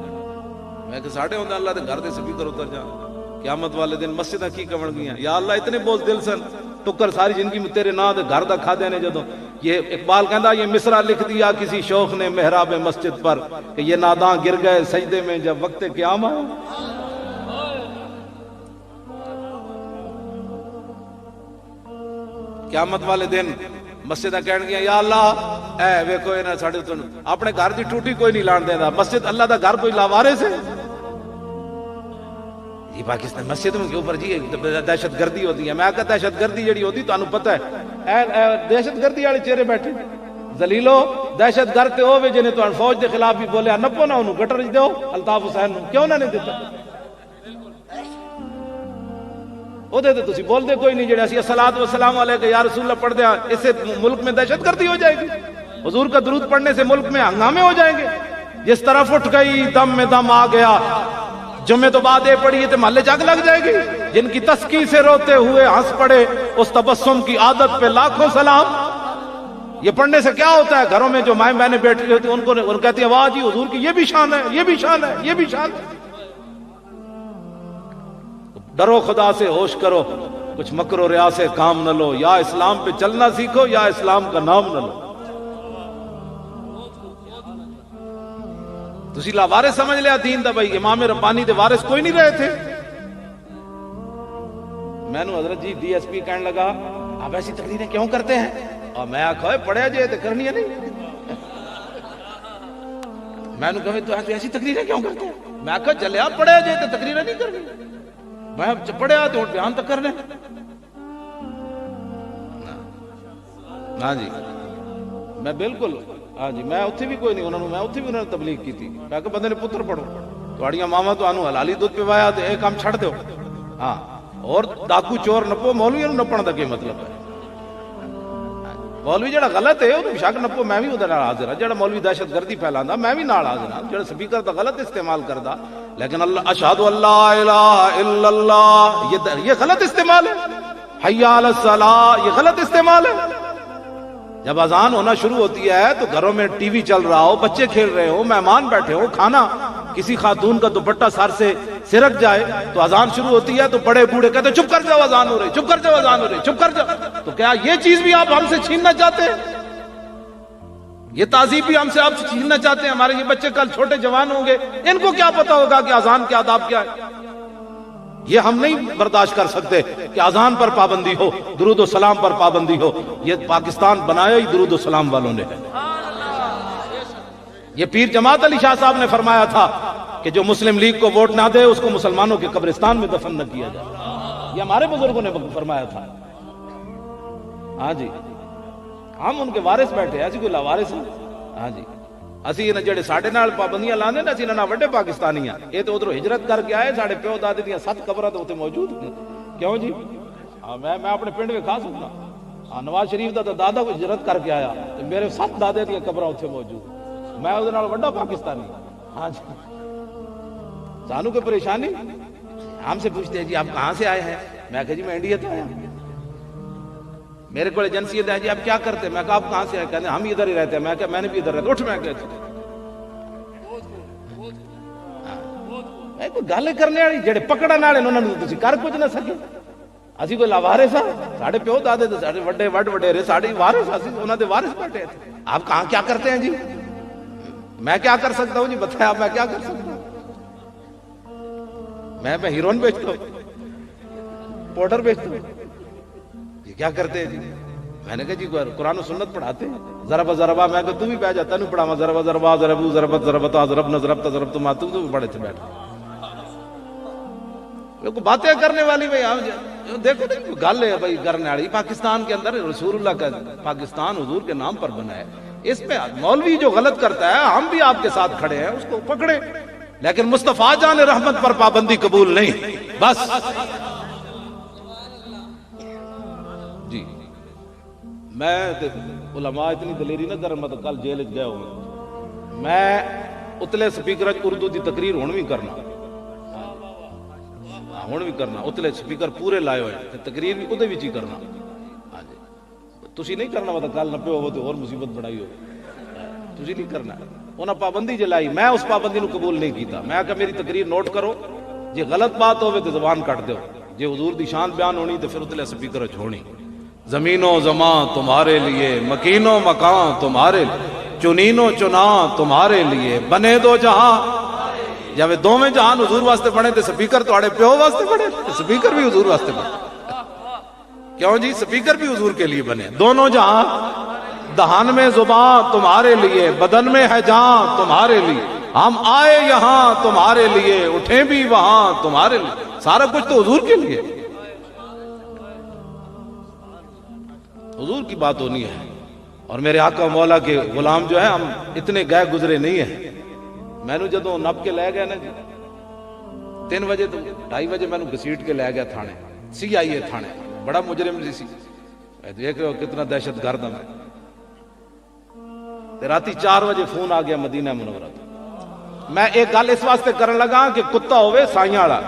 میں کہ ساڑھے ہوندے اللہ دے گھر دے سپیکر اتر جان. قیامت والے دن مسجداں کی کون گیاں. یا اللہ اتنے بوجھ دل سن ٹکر ساری زندگی میں تیرے نام دے گھر دا کھا دینے. جدوں یہ اقبال کہندا یہ مصرع لکھ دیا کسی شوخ نے محراب مسجد پر کہ یہ ناداں گر گئے سجدے میں جب وقت قیامت. قیامت والے دن مسجداں کہن گیا یا اللہ اے ویکھو انہاں ساڈے تو اپنے گھر دی ٹوٹی کوئی نہیں لان دیندا. مسجد اللہ دا گھر کوئی لاوارث ہے. یہ پاکستان مسجد میں کے اوپر جی دہشت گردی ہوتی ہے. میں کہتا دہشت گردی جڑی ہوتی تانوں پتہ ہے اے دہشت گردی والے چہرے بیٹھے ذلیلو. دہشت گرد تے ہوے جنے تہاں فوج دے خلاف بھی بولیا نپو نہ اونوں گٹر وچ دیو. الطاف حسین نوں کیوں نہ نہیں دتا او دے تے تسی بول دے کوئی نہیں. جڑے اسی الصلوۃ والسلام علیہ کہ یا رسول اللہ پڑھ دے اس سے ملک میں دہشت گردی ہو جائے گی. حضور کا درود پڑھنے سے ملک میں ہنگامے ہو جائیں گے. جس طرف اٹھ گئی دم میں دم آ گیا. جمعے تو بعد یہ پڑھیے تو محلے جگ لگ جائے گی. جن کی تسکی سے روتے ہوئے ہنس پڑے اس تبسم کی عادت پہ لاکھوں سلام. یہ پڑھنے سے کیا ہوتا ہے؟ گھروں میں جو مائیں بہنیں بیٹھی ہوتی ہیں ان کہتی ہیں واہ جی حضور کی یہ بھی شان ہے, یہ بھی شان ہے, یہ بھی شان ہے. ڈرو خدا سے ہوش کرو کچھ مکر و ریا سے کام نہ لو. یا اسلام پہ چلنا سیکھو یا اسلام کا نام نہ لو. تسی لاوارث سمجھ لیا دین دا. بھائی امام ربانی دے وارث کوئی نہیں رہے تھے. میں نو حضرت جی ڈی ایس پی کہنے لگا آپ ایسی تقریریں کیوں کرتے ہیں؟ اور میں آکھا پڑھیا جائے تو کرنی ہے نہیں. میں نو کہا تو ایسی تقریریں کیوں کرتے ہیں؟ میں آکھا چلیا پڑھیا جائے تو تقریریں نہیں کرنی. میں پڑھیا تو بیان تک کر لیں. ہاں جی میں بالکل ہاں جی میں اتھے بھی کوئی نہیں انہوں نے میں اتھے بھی انہوں نے تبلیغ کی تھی. میں کہ بندے نے پتر پڑھو تھوڑیاں ماما تو آنو حلالی دودھ پوایا تو ایک کام چھڑ دو. ہاں اور ڈاکو چور نپو مولوی نپن دا کیا مطلب ہے؟ مولوی جڑا غلط ہے وہ شک نپو میں بھی ادھر حاضر ہاں. جڑا مولوی دہشت گردی پھیلاندا میں بھی نال حاضر ہاں. جڑا سپیکر دا غلط استعمال کردا لیکن اللہ اشہد اللہ الہ الا اللہ یہ غلط استعمال ہے. حی علی الصلاۃ یہ غلط استعمال ہے. جب اذان ہونا شروع ہوتی ہے تو گھروں میں ٹی وی چل رہا ہو, بچے کھیل رہے ہو, مہمان بیٹھے ہو, کھانا کسی خاتون کا دوپٹہ سر سے سرک جائے تو اذان شروع ہوتی ہے تو بڑے بوڑھے کہتے چپ کر جاؤ اذان ہو رہی, چپ کر جاؤ اذان ہو رہی, چپ کر جاؤ. تو کیا یہ چیز بھی آپ ہم سے چھیننا چاہتے ہیں؟ یہ تہذیب بھی ہم سے آپ سے چھیننا چاہتے ہیں؟ ہمارے یہ بچے کل چھوٹے جوان ہوں گے, ان کو کیا پتا ہوگا کہ اذان کے آداب کیا ہے؟ یہ ہم نہیں برداشت کر سکتے کہ اذان پر پابندی ہو, درود و سلام پر پابندی ہو. یہ پاکستان بنایا ہی درود و سلام والوں نے ہے. یہ پیر جماعت علی شاہ صاحب نے فرمایا تھا کہ جو مسلم لیگ کو ووٹ نہ دے اس کو مسلمانوں کے قبرستان میں دفن نہ کیا جائے. یہ ہمارے بزرگوں نے فرمایا تھا. ہاں جی ہم ان کے وارث بیٹھے ایسی کوئی لاوارث ہیں. ہاں جی اسی جڑے ساڈے نال پابندیاں لاندے نا اسی انہاں وڈے پاکستانی ہیں. یہ تو ادھروں ہجرت کر کے آئے. ساڈے پیو دادے دیاں 7 قبراں تے اوتھے موجود ہیں. کیوں جی ہاں میں اپنے پنڈ وکھا سکتا ہاں. نواز شریف دا دادا کو ہجرت کر کے آیا تے میرے 7 دادے دیاں قبراں اوتھے موجود. میں اودے نال وڈا پاکستانی. ہاں جی سانو کوئی پریشانی؟ ہم سے پوچھتے ہیں جی آپ کہاں سے آئے ہیں؟ میں کہا جی میں انڈیا سے آیا. میرے کو ایجنسیت ہے جی آپ کیا کرتے ہیں؟ میں کہا آپ کہاں سے آئے؟ کہتے ہیں ہم ادھر ہی رہتے ہیں. میں کہا میں نے بھی ادھر رہتا. اٹھ میں کہتے کوئی گل کرنے والی جڑے پکڑن والے انہوں نے تسی کر کچھ نہ سکے. اسی کوئی لاوارث ہاں؟ ساڈے پیو دادے تے ساڈے وڈے وڈیرے ساڈے وارث اسی انہاں دے وارث بیٹھے تھے. آپ کہاں کیا کرتے ہیں جی؟ میں کیا کر سکتا ہوں جی بتایا میں کیا کر سکتا ہوں؟ میں ہیروئن بیچتا ہوں, پاؤڈر بیچتا ہوں. یہ کیا کرتے ہیں جی؟ میں نے کہا جی قرآن و سنت پڑھاتے ہیں. ضربہ ضربہ میں کہا تو بھی بیٹھ جاتا نہیں پڑھاوا. ضربہ ضربہ ضربو ضربت ضربتا ضربنا ضربتا ضربت ما تو بھی پڑھے تھے بیٹھ. باتیں کرنے والی بھائی دیکھو گل ہے بھائی کرنے والی. پاکستان کے اندر رسول اللہ کا پاکستان حضور کے نام پر بنا ہے. اس پہ مولوی جو غلط کرتا ہے ہم بھی آپ کے ساتھ کھڑے ہیں, اس کو پکڑے. لیکن مصطفیٰ جان رحمت پر پابندی قبول نہیں. بس جی میں علماء اتنی دلیری نہ کر. مطلب کل جیل گیا ہوں میں اتلے سپیکر اردو دی تقریر ہون بھی کرنا, ہون بھی کرنا. اتلے سپیکر پورے لائے ہوئے تقریر بھی ادھے بھی کرنا. ہاں جی تسی نہیں کرنا. مطلب کل نہ پیو ہو تو اور مصیبت بڑھائی ہو. تسی نہیں کرنا. انہاں پابندی جلائی، میں اس پابندی نو قبول نہیں کیتا. میں کہ میری تقریر نوٹ کرو، جی غلط بات ہوئے تو زبان کٹ دیو، جی حضور دی شان بیان ہونی تو پھر اتلے سپیکر چھوڑنی. زمین و زمان تمہارے لیے، مکین و مکان تمہارے لیے، چنین و چناں تمہارے لیے، بنے دو جہاں. جب دوویں جہان حضور واسطے بنے تے سپیکر تواڈے پیو واسطے بنے، سپیکر بھی حضور واسطے بنے. کیوں جی؟ سپیکر بھی حضور کے لیے بنے. دونوں جہاں، دہان میں زبان تمہارے لیے، بدن میں ہے جان تمہارے لیے، ہم آئے یہاں تمہارے لیے، اٹھیں بھی وہاں تمہارے لیے. سارا کچھ تو حضور کے لیے، حضور کی بات ہونی ہے. اور میرے آقا مولا کے غلام جو ہیں، ہم اتنے گئے گزرے نہیں ہیں. میں نے جدوں نپ کے لے گیا نا جی 3 بجے تو 2:30 بجے میں نے گھسیٹ کے لے گیا تھانے، CIA تھانے. بڑا مجرم سی دیکھ رہے ہو کتنا دہشت گرد ہے. راتی 4 بجے فون آ گیا مدینہ منورہ تو. میں ایک گل اس واسطے کرن لگا کہ کتا ہوئے سائیاں والا،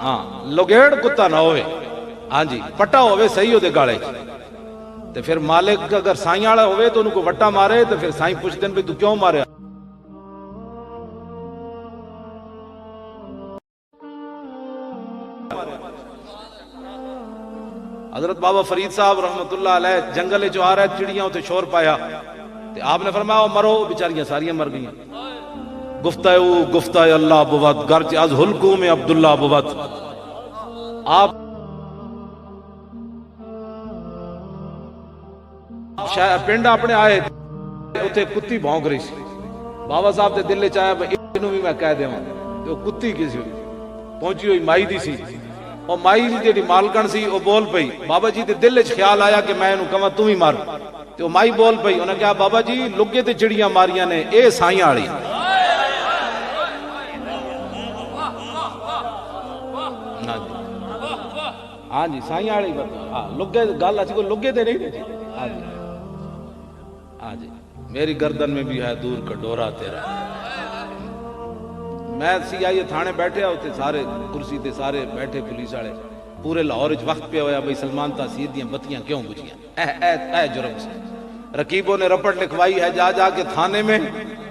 ہاں لگیڑ کتا نہ ہوئے، ہاں جی پٹا ہوئے صحیح ہوتے گالے. تو پھر مالک اگر سائیاں والا ہوئے تو ان کو وٹا مارے تو پھر سائیں پوچھتے ہیں تو کیوں مارے. حضرت بابا فرید صاحب رحمت اللہ علیہ جنگل جو آ رہا ہے، چڑیاں تے شور پایا، تے آپ نے فرمایا مرو، بیچاریاں ساریاں مر گئیں. گفتہ اللہ بوت گرچ از حلقوں میں عبداللہ بوت. آپ پنڈ اپنے آئے اتنے کتی بھونک رہی سی. بابا صاحب دے دل چاہیا انہوں بھی میں کہہ دیواں. تو کتی کسی پہنچی ہوئی مائی دی سی، اور مائی دی جی مالکن سی وہ بول پئی. بابا جی دے دل چ خیال آیا کہ میں انہوں کہاں تم ہی مار. تو مائی بول پئی، انہوں نے کہا بابا جی لگے تے چڑیاں ماریاں نے، اے سائیاں والی. ہاں جی سائیاں والی لگے گل اسی کو لگے تے نہیں. ہاں جی ہاں جی میری گردن میں بھی ہے دور کا ڈورا تیرا. میں CIA تھانے بیٹھے ہوتے سارے کرسی تے سارے بیٹھے پولیس والے. پورے لاہور وقت پہ ہویا بھائی سلمان تاثیر دیاں بتیاں کیوں بجھیاں. اے جرم سے رقیبوں نے رپٹ لکھوائی ہے جا جا کے تھانے میں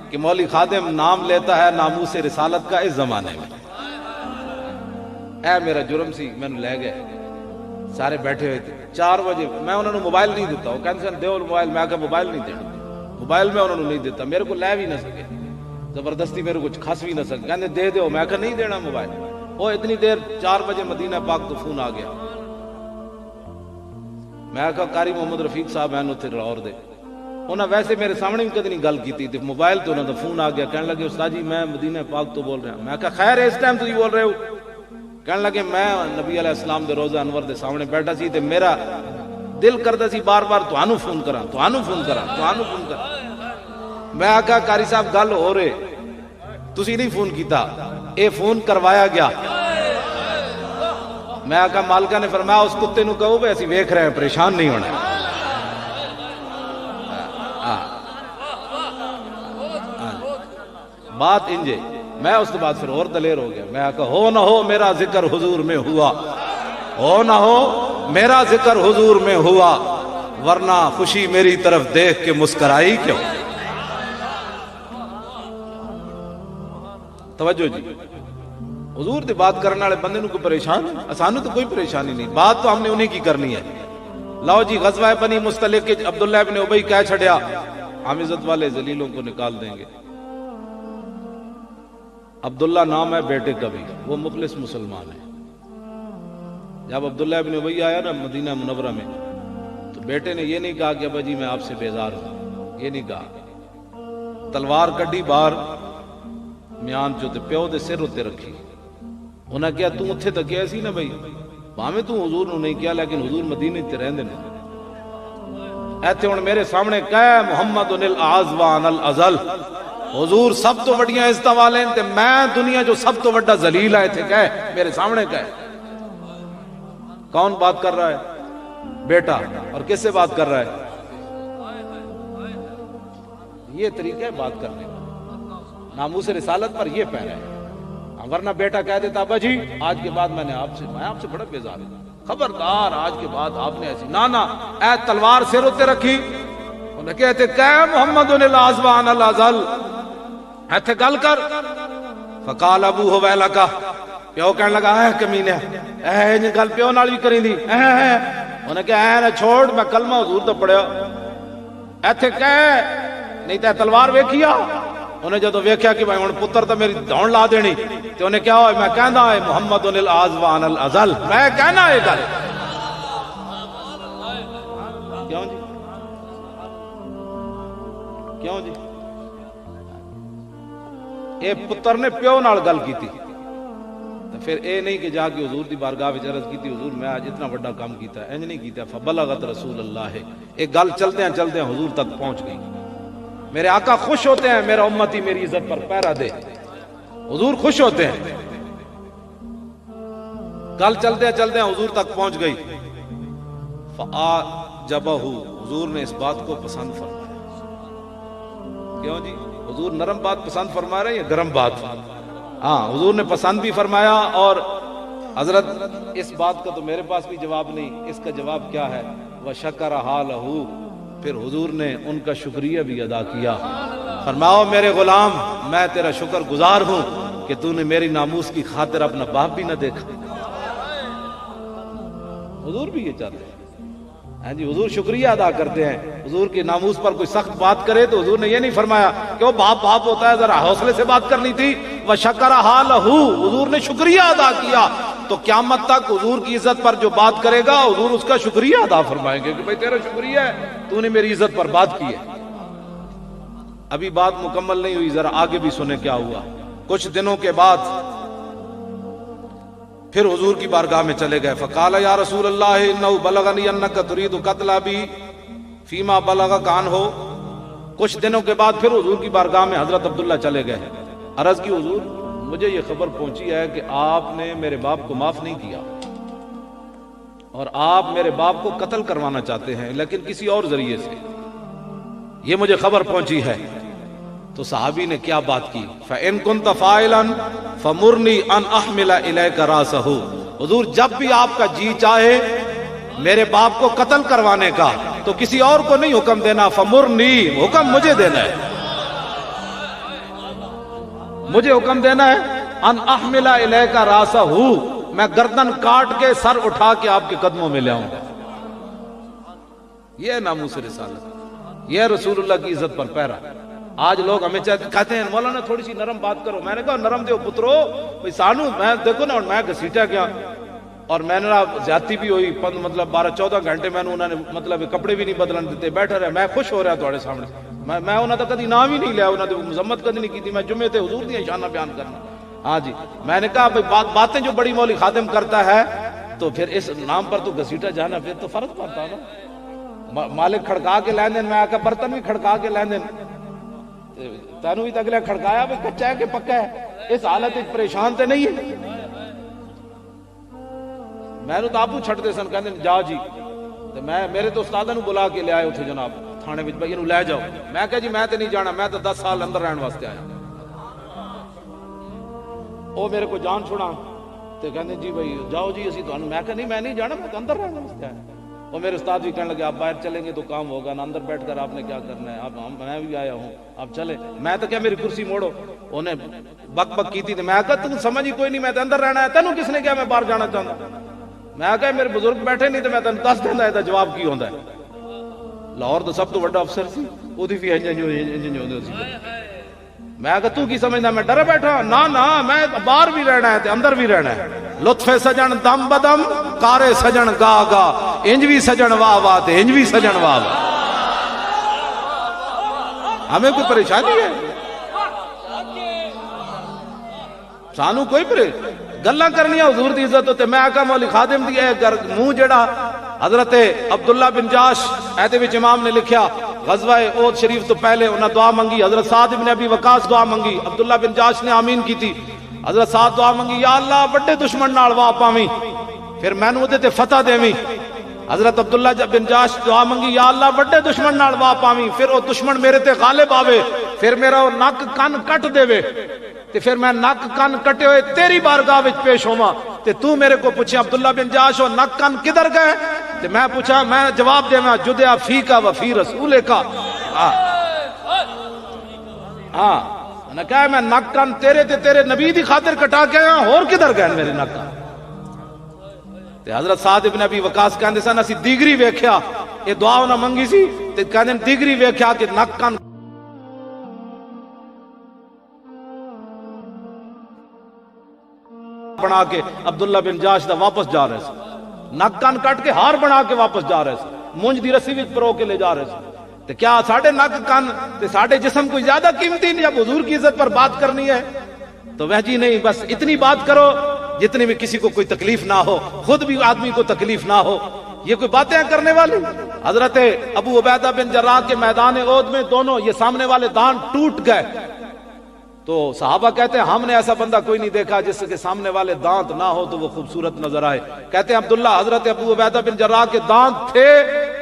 کہ مولی خادم نام لیتا ہے ناموس رسالت کا اس زمانے میں. اے میرا جرم سی، میں نے لے گئے. سارے بیٹھے ہوئے تھے. 4 بجے میں انہوں نے موبائل نہیں دیتا. وہ کہتے ہیں دیو موبائل. میں کہا موبائل نہیں دینا. موبائل میں انہوں نے نہیں دیتا. میرے کو لے بھی نہ سکے، زبردستی میرے کو کھس بھی نہ سکے. کہتے دے دیو. میں کہا نہیں دینا موبائل. وہ اتنی دیر 4 بجے مدینہ پاک تو فون آ گیا. میں کہا قاری محمد رفیق صاحب ہیں اتنے لاہور دے. انہوں نے ویسے میرے سامنے بھی کدی نہیں گل کی تھی. موبائل تو انہوں نے فون آ گیا. کہنے لگے استاد جی میں مدینہ پاک تو بول رہا ہوں. میں کہا خیر ہے اس ٹائم تو بول رہے ہو. کہنے لگے میں نبی علیہ السلام دے روزہ انور دے سامنے بیٹھا سی تے میرا دل کرتا سی بار بار تانوں فون کراں. میں آکھا قاری صاحب گل ہو رہے تسی نہیں فون کیتا، اے فون کروایا گیا. میں آکھا مالکہ نے فرمایا اس کتے نو کہو بے اسی ویکھ رہے ہیں پریشان نہیں ہونا. بات انجے. میں اس کے بعد پھر اور دلیر ہو گیا. میں کہا ہو نہ ہو میرا ذکر حضور میں ہوا، ہو نہ ہو میرا ذکر حضور میں ہوا، ورنہ خوشی میری طرف دیکھ کے مسکرائی کیوں. توجہ جی. حضور تے بات کرنے والے بندے نو کوئی پریشان ہے؟ سانو تو کوئی پریشانی نہیں. بات تو ہم نے انہیں کی کرنی ہے. لاؤ جی غزوہ بنی مستلق کے عبداللہ ابن ابی کہہ چھڑیا ہم عزت والے ذلیلوں کو نکال دیں گے. عبداللہ نام ہے بیٹے کا بھی، وہ مخلص مسلمان ہے. جب عبداللہ ابن ابی آیا نا مدینہ منورہ میں تو بیٹے نے یہ نہیں کہا کہ ابا جی میں آپ سے بیزار ہوں، یہ نہیں کہا. تلوار کڈی باہر میان جو تے پیو دے سر ہوتے رکھی. انہاں کیا تو اتھے تک کیا سی نا بھائی بھاویں تو حضور نو نہیں کیا لیکن حضور مدینے تے رہندے نے. ایتھے ہن میرے سامنے کہے محمد الاعظم الازل، حضور سب تو بڑیاں عزتاں والے تے میں دنیا جو سب تو بڑا ذلیل ہے تھے کہے میرے سامنے کہے. کون بات کر رہا ہے؟ بیٹا. اور کس سے بات کر رہا ہے؟ یہ طریقہ ہے بات کرنے کا. ناموس رسالت پر یہ پہرا ہے. ورنہ بیٹا کہہ دیتا ابا جی آج کے بعد میں آپ سے بڑا بیزار ہوں، خبردار آج کے بعد آپ نے ایسی. نہ اے تلوار سر ہوتے رکھی انہیں کہتے کہ محمد الازوان الازل ایتھے گل کر. فقال ابو حویلہ پیو کہنے لگا اے کمینے اے گل پیو نال بھی کریں دی انہیں کہا اے نہ چھوڑ میں کلمہ حضور تو پڑھیا ایتھے کہہ نہیں تے تلوار ویکھیا. انہیں جدو ویکھیا کہ بھائی ہن پتر تو میری دھون لا دینی تے انہیں کیا ہوئے میں کہندا ہے محمد الازوان الازل میں کہنا ہے گل کیوں جی کیوں جی اے پتر نے پیو نال گل کیتی پھر اے نہیں کہ جا کے حضور دی بارگاہ وچ عرض کیتی حضور میں آج اتنا بڑا کام کیتا ہے انج نہیں کیتا. فبلغت رسول اللہ ایک گل چلتے ہیں حضور تک پہنچ گئی. میرے آقا خوش ہوتے ہیں میرا امتی میری عزت پر پہرا دے. حضور خوش ہوتے ہیں. گل چلتے ہیں حضور تک پہنچ گئی. فآجبہ حضور نے اس بات کو پسند فرمایا. کیوں جی حضور نرم بات پسند فرما رہے ہیں یا گرم بات؟ ہاں حضور نے پسند بھی فرمایا. اور حضرت اس بات کا تو میرے پاس بھی جواب نہیں. اس کا جواب کیا ہے؟ وَشَكَرَ حَالَهُ پھر حضور نے ان کا شکریہ بھی ادا کیا. فرماؤ میرے غلام میں تیرا شکر گزار ہوں کہ تو نے میری ناموس کی خاطر اپنا باپ بھی نہ دیکھا. حضور بھی یہ چاہتے ہیں. ہاں جی حضور شکریہ ادا کرتے ہیں. حضور کی ناموس پر کوئی سخت بات کرے تو حضور نے یہ نہیں فرمایا کہ وہ باپ باپ ہوتا ہے ذرا حوصلے سے بات کرنی تھی. وَشَكَرَ حَالَهُ حضور نے شکریہ ادا کیا. تو قیامت تک حضور کی عزت پر جو بات کرے گا حضور اس کا شکریہ ادا فرمائیں گے کہ بھئی تیرا شکریہ ہے تو نے میری عزت پر بات کی ہے. ابھی بات مکمل نہیں ہوئی ذرا آگے بھی سنیں کیا ہوا. کچھ دنوں کے بعد پھر حضور کی بارگاہ میں چلے گئے. فقال یا رسول اللہ انہ بلغنی انک ترید قتل ابی فیما بلغک عنہ. کچھ دنوں کے بعد پھر حضور کی بارگاہ میں حضرت عبداللہ چلے گئے. عرض کی حضور مجھے یہ خبر پہنچی ہے کہ آپ نے میرے باپ کو معاف نہیں کیا اور آپ میرے باپ کو قتل کروانا چاہتے ہیں لیکن کسی اور ذریعے سے. یہ مجھے خبر پہنچی ہے. تو صحابی نے کیا بات کی؟ فَإِن كُنْتَ فَاعِلًا فَمُرْنِي أَنْ أَحْمِلَ إِلَيْكَ رَأْسَهُ. حضور جب بھی آپ کا جی چاہے میرے باپ کو قتل کروانے کا تو کسی اور کو نہیں حکم دینا. فَمُرْنِي حکم مجھے دینا ہے. مجھے حکم دینا ہے. ان احمل الیک راسہ میں گردن کاٹ کے سر اٹھا کے آپ کے قدموں میں لے آؤں گا. یہ ناموس رسالت. یہ رسول اللہ کی عزت پر پہرا. آج لوگ ہمیں کہتے ہیں مولانا تھوڑی سی نرم بات کرو. میں نے کہا نرم دیو پترو بھئی سانو میں دیکھو نا میں گھسیٹا گیا اور میں نے زیادتی بھی ہوئی مطلب 12-14 گھنٹے میں نے انہوں نے مطلب کپڑے بھی نہیں بدلن دیتے بیٹھا رہے. میں خوش ہو رہا تھوڑے سامنے. میں انہوں نے کدی نام ہی نہیں لیا انہوں نے مذمت کدی نہیں کی تھی. میں جمعے تے حضور دی شانہ بیان کرنا. ہاں جی میں نے کہا بھئی باتیں جو بڑی مولی خادم کرتا ہے تو پھر اس نام پر تو گھسیٹا جانا پھر تو فرق پڑتا نا. مالک کھڑکا کے لین دین میں آ کے برتن بھی کھڑکا کے لین دین تینوں بھی تگلے کھڑکایا بھی کچا ہے کہ پکا ہے. اس حالت ایک پریشان تے نہیں ہے. میں نے تو آپو چھڑتے سن کہنے جا جی میرے تو استادہ نو بلا کے لے آئے اتھے جناب تھانے وچ بھائی انہوں لے جاؤ. میں کہا جی میں تے نہیں جانا میں تو 10 سال اندر رہن واسطے آیا. وہ میرے کو جان چھوڑا تے کہنے جی بھائی جاؤ جی اسی تو. میں کہا نہیں میں نہیں جانا میں تو اندر رہن واسطے آیا. اور میرے استاد بھی کہنے لگے آپ باہر چلیں گے تو کام ہوگا نا اندر بیٹھ کر آپ نے کیا کرنا ہے. اب میں بھی آیا ہوں آپ چلے. میں تو کیا میری کرسی موڑو. انہیں بک بک کی تھی میں کہا تم سمجھ ہی کوئی نہیں میں تو اندر رہنا ہے. تینوں کس نے کیا میں باہر جانا چاہتا. میں کہا میرے بزرگ بیٹھے نہیں تو میں تینوں دس دینا ہے جواب کی ہوتا ہے. لاہور تو سب تو بڑا افسر سی وہ بھی میں کہا تو کی سمجھنا میں ڈرا بیٹھا. نہ میں باہر بھی رہنا ہے اندر بھی رہنا ہے. لطف سجن دم بدم کارے سجن گا گا انج بھی سجن واہ واہ تے انج بھی سجن واہ واہ. ہمیں کوئی پریشانی ہے سانو کوئی گلاں کرنیاں حضور دی عزت ہوتے. میں آقا مولی خادم دی منہ جڑا حضرت عبداللہ بن جاش ایدے وچ امام نے لکھیا غزوہ احد شریف تو پہلے انہاں دعا منگی. حضرت سعد بن ابی وقاص دعا منگی. عبداللہ بن جاش نے آمین کی تھی. حضرت سعد دعا منگی یا اللہ بڑے دشمن نال واہ پاویں پھر میں نوں تے فتح دیویں. حضرت عبداللہ بن جاش دعا منگی یا اللہ بڑے دشمن نال واہ پاویں پھر وہ دشمن میرے تے غالب آوے پھر میرا نک کن کٹ دے تے پھر میں نک کن کٹے ہوئے تیری بارگاہ وچ پیش ہوواں تے تو میرے کو پوچھے عبداللہ بن جاش وہ نک کن کدھر گئے تے میں پوچھا میں جواب دیواں جدیا فی کا و فی رسول کا. ہاں نے کہا میں نک کن تیرے تے تیرے نبی دی خاطر کٹا کے آیا اور کدھر گئے میرے نک کن تے حضرت سعد ابن ابی وقاص کہندے سن اسی دیگری ویکھیا یہ دعا انہاں منگی سی تے کہندے دیگری ویکھیا کہ نک کن بنا کے عبداللہ بن جاش دا واپس جا رہے سے نک کن کٹ کے ہار بنا کے واپس جا رہے سے مونج دی رسی وچ پرو کے لے جا رہے سے تے کیا ساڑھے نک کن تے ساڑھے جسم کوئی زیادہ قیمتی نہیں؟ جب حضور کی عزت پر بات کرنی ہے تو وہ جی نہیں، بس اتنی بات کرو جتنی میں کسی کو کوئی تکلیف نہ ہو، خود بھی آدمی کو تکلیف نہ ہو. یہ کوئی باتیں کرنے والی؟ حضرت ابو عبیدہ بن جراح کے میدان احد میں دونوں یہ سامنے والے دان ٹوٹ گئے تو صحابہ کہتے ہیں ہم نے ایسا بندہ کوئی نہیں دیکھا جس کے سامنے والے دانت نہ ہو تو وہ خوبصورت نظر آئے. کہتے ہیں عبداللہ حضرت ابو عبیدہ بن جراح کے دانت تھے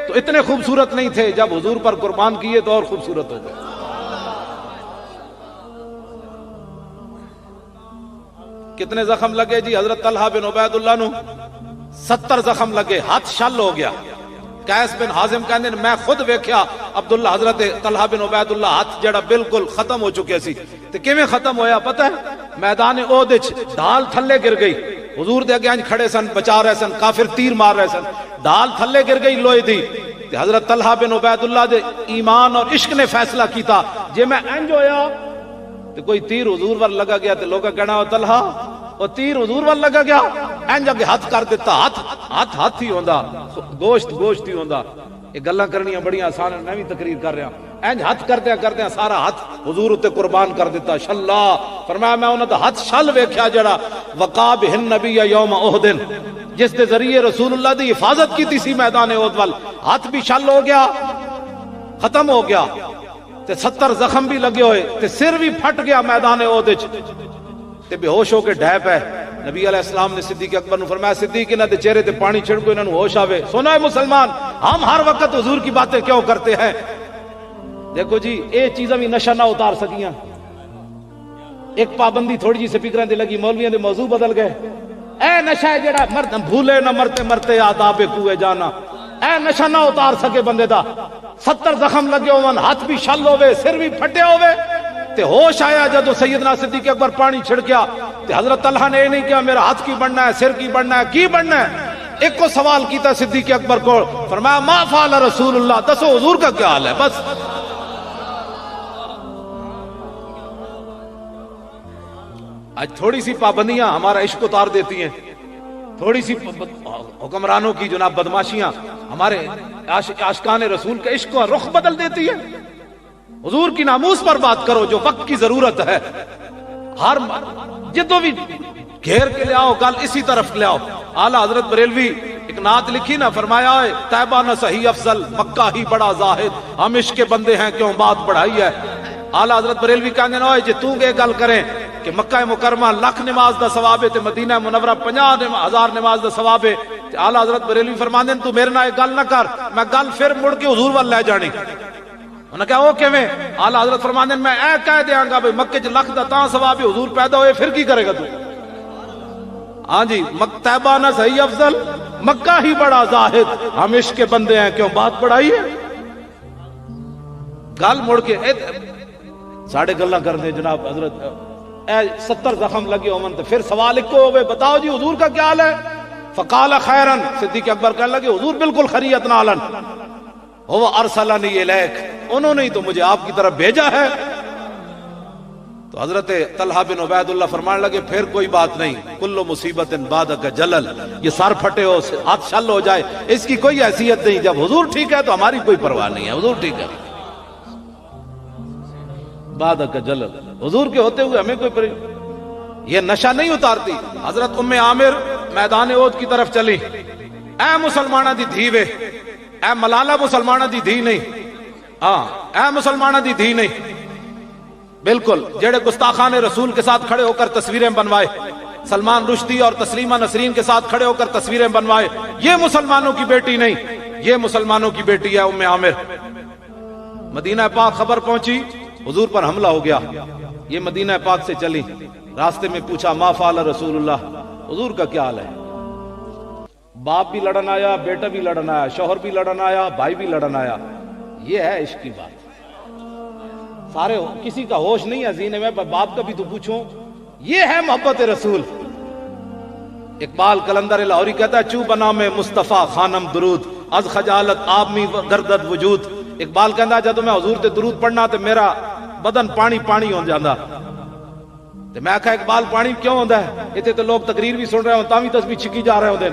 تو اتنے خوبصورت نہیں تھے، جب حضور پر قربان کیے تو اور خوبصورت ہو گئے. کتنے زخم لگے جی حضرت طلحہ بن عبید اللہ نو؟ 70 زخم لگے، ہاتھ شل ہو گیا. قیس بن حازم کہندے میں خود ویکھیا عبداللہ حضرت طلحہ بن عبید اللہ ہاتھ جڑا بالکل ختم ہو چکے سی. تے کیویں ختم ہویا پتہ ہے؟ میدان احد وچ ڈھال تھلے گر گئی، حضور دے اگے کھڑے سن، بچا رہے سن، کافر تیر مار رہے سن، ڈھال تھلے گر گئی لوہے دی. تے حضرت طلحہ بن عبید اللہ دے ایمان اور عشق نے فیصلہ کیتا جے میں انج ہویا تے کوئی تیر حضور ور لگا گیا تے لوگا کہنا او طلحہ او تیر حضور ور لگا گیا، انج اگے ہاتھ کر دیتا، ہاتھ ہی ہوندا، گوشت ہی ہوندا. یہ گلاں کرنیاں بڑی آسان ہیں، میں بھی تقریر کر رہا ہوں. انج ہاتھ کردیا سارا ہاتھ حضور تے قربان کر دیتا. شلا فرمایا میں انہاں دا ہاتھ شل ویکھیا جڑا وقا بہ النبی یوم احد، جس دے ذریعے رسول اللہ دی حفاظت کیتی سی میدان احد وال. ہاتھ بھی شل ہو گیا، ختم ہو گیا تے 70 زخم بھی لگے ہوئے تے سر بھی پھٹ گیا میدان احد وچ تے بے ہوش ہو کے ڈھے پے. نبی علیہ السلام نے صدیق اکبر نے فرمایا صدیق انہاں دے چہرے تے پانی چھڑکو، انہاں نوں ہوش آوے. سنا ہے مسلمان ہم ہر وقت حضور کی باتیں کیوں کرتے ہیں؟ دیکھو جی اے چیزاں بھی نشہ نہ اتار سکیاں. ایک پابندی تھوڑی جی سپیکراں تے لگی، مولویاں دے موضوع بدل گئے. اے نشہ ہے جڑا مرد بھولے نہ مرتے مرتے آداب کوئے جانا، اے نشہ نہ اتار سکے بندے دا. 70 زخم لگے ہون، ہاتھ بھی شل ہوئے، سر بھی پھٹے ہوئے تے ہوش آیا جدو سیدنا صدیق اکبر پانی چھڑکیا تے حضرت طلحہ نے یہ نہیں کہا میرا ہاتھ کی بننا ہے، سر کی بننا ہے، کی بننا ہے. ایک کو سوال کیتا صدیق اکبر کو، فرمایا ما فعل رسول اللہ، دسو حضور کا کیا حال ہے. بس آج تھوڑی سی پابندیاں ہمارا عشق اتار دیتی ہیں، تھوڑی سی حکمرانوں کی جناب بدماشیاں ہمارے عاشقان رسول کے عشق کا رخ بدل دیتی ہے. حضور کی ناموس پر بات کرو جو وقت کی ضرورت ہے. ہر جدو بھی گھیر کے لے آؤ گل اسی طرف لے آؤ. اعلیٰ حضرت بریلوی ایک نعت لکھی نا، فرمایا ہے طیبہ نہ صحیح افضل، مکہ ہی بڑا زاہد، ہم عشق کے بندے ہیں کیوں بات بڑھائی ہے. اعلیٰ حضرت بریلوی کہنے نہ ہوئے جے تو گے گل کریں کہ مکہ مکرمہ 1,00,000 نماز دا ثواب ہے تے مدینہ منورہ 50,000 نماز دا ثواب ہے. اعلیٰ حضرت بریلوی فرماندے تو میرے نال گل نہ کر، میں گل پھر مڑ کے حضور وال لے جانی. انہوں نے کہا وہ کیویں؟ اعلیٰ حضرت فرماندے میں اے کہہ دیاں گا بھئی مکے 1,00,000 دا تاں ثواب ہے، حضور پیدا ہوئے پھر کی کرے گا تو؟ ہاں جی طیبہ نہ صحیح افضل، مکہ ہی بڑا زاہد، ہم عشق کے بندے ہیں کیوں بات بڑھائی ہے. گل مڑ کے ساڑھے گلاں کر دیں جناب حضرت. اے 70 زخم لگے ہومن تو پھر سوال ایک کو ہوئے بتاؤ جی حضور کا کیا حال ہے؟ فقال خیرن، صدیق اکبر کہنے لگے حضور بالکل خیریت نالن. وہ ارسلنی الیک، انہوں نے تو مجھے آپ کی طرف بھیجا ہے. تو حضرت طلحہ بن عبید اللہ فرمانے لگے پھر کوئی بات نہیں، کل مصیبت بعدک جلل، یہ سر پھٹے ہو ہاتھ شل ہو جائے اس کی کوئی حیثیت نہیں. جب حضور ٹھیک ہے تو ہماری کوئی پرواہ نہیں ہے، حضور ٹھیک ہے. بعدک جلل، حضور کے ہوتے ہوئے ہمیں کوئی یہ نشہ نہیں اتارتی. حضرت ام عامر میدان احد کی طرف چلی. اے مسلمانہ دی دھی وے، اے ملالہ مسلمانہ دی دھی نہیں، ہاں اے مسلمانہ دی دھی نہیں. بالکل جڑے گستاخان رسول کے ساتھ کھڑے ہو کر تصویریں بنوائے، سلمان رشدی اور تسلیمہ نسرین کے ساتھ کھڑے ہو کر تصویریں بنوائے، یہ مسلمانوں کی بیٹی نہیں، یہ مسلمانوں کی بیٹی ہے ام عامر. مدینہ پاک خبر پہنچی حضور پر حملہ ہو گیا. یہ مدینہ پاک سے چلی، راستے میں پوچھا ما فعل رسول اللہ، حضور کا کیا حال ہے؟ باپ بھی لڑن آیا، بیٹا بھی لڑن آیا، شوہر بھی لڑن آیا، بھائی بھی لڑن آیا. یہ ہے عشق کی بات. سارے کسی کا ہوش نہیں ہے سینے میں، باپ کا بھی تو پوچھو. یہ ہے محبت رسول. اقبال کلندر لاہوری کہتا ہے چو بنا میں مصطفیٰ خانم درود از خجالت آبمی گردد وجود. اقبال کہتا جب میں حضور تے درود پڑھنا تے میرا بدن پانی پانی ہو جاتا. تے میں کہا اقبال پانی کیوں ہوندا ہے؟ اتنے تو لوگ تقریر بھی سن رہے ہوں تاں بھی تسبیح چھکی جا رہے ہوندے.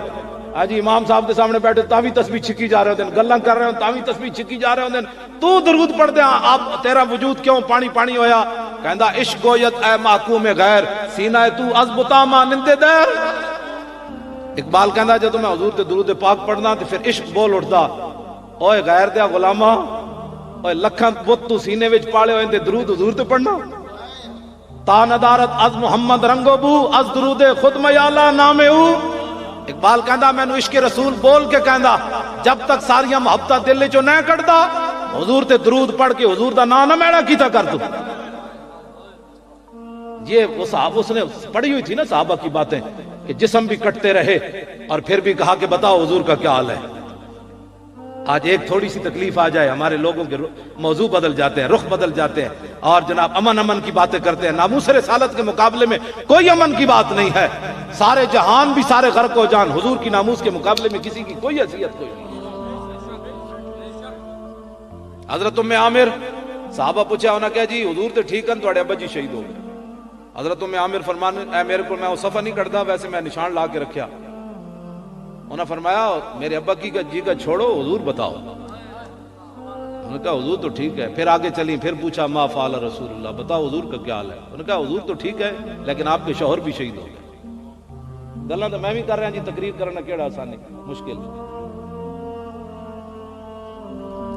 آج امام صاحب کے سامنے بیٹھے تاں بھی تسبیح چھکی جا رہے ہوندے، گلاں کر رہے ہوں تاں بھی تسبیح چھکی جا رہے ہوندے. تو درود پڑھ دے آپ تیرا وجود کیوں پانی پانی ہویا؟ کہندا عشق گویت اے محکوم غیر سینہ تو از بتا مانند دیر. اقبال کہندا جب میں حضور تے درود پاک پڑھنا تے پھر عشق بول اٹھدا. اوئے غیر دیا غلاما، اوئے لکھاں بت تو سینے وچ پالے ہوئے تے درود حضور تے پڑھنا. تا ندارت از محمد رنگو بو از درود خود میالا نام او. اقبال کہندا مینوں عشق رسول بول کے کہندا جب تک ساریاں محبتاں دل وچوں نہ کڈدا حضور تے درود پڑھ کے حضور دا نام نہ میڑا کیتا کر تو. یہ وہ صحابہ اس نے پڑھی ہوئی تھی نا صحابہ کی باتیں کہ جسم بھی کٹتے رہے اور پھر بھی کہا کہ بتاؤ حضور کا کیا حال ہے. آج ایک تھوڑی سی تکلیف آ جائے ہمارے لوگوں کے موضوع بدل جاتے ہیں، رخ بدل جاتے ہیں اور جناب امن کی باتیں کرتے ہیں. ناموس رسالت کے مقابلے میں کوئی امن کی بات نہیں ہے. سارے جہان بھی سارے غرق ہو جان، حضور کی ناموس کے مقابلے میں کسی کی کوئی حیثیت کوئی نہیں. حضرت ام عامر صحابہ پوچھا انہاں کہا جی حضور تے ٹھیک ہیں تواڈے ابا جی شہید ہو گئے. حضرت ام عامر فرمانے اے میرے کو میں وہ صفحہ نہیں کرتا ویسے میں نشان لا کے رکھیا. انہوں نے فرمایا میرے ابا کی جی کا چھوڑو حضور بتاؤ. انہوں نے کہا حضور تو ٹھیک ہے. پھر آگے چلیں پھر پوچھا ما فعل رسول اللہ، بتاؤ حضور کا کیا حال ہے؟ انہوں نے کہا حضور تو ٹھیک ہے لیکن آپ کے شوہر بھی شہید ہو گئے. گلاں تو میں بھی کر رہا جی، تقریر کرنا کیڑا آسانی مشکل.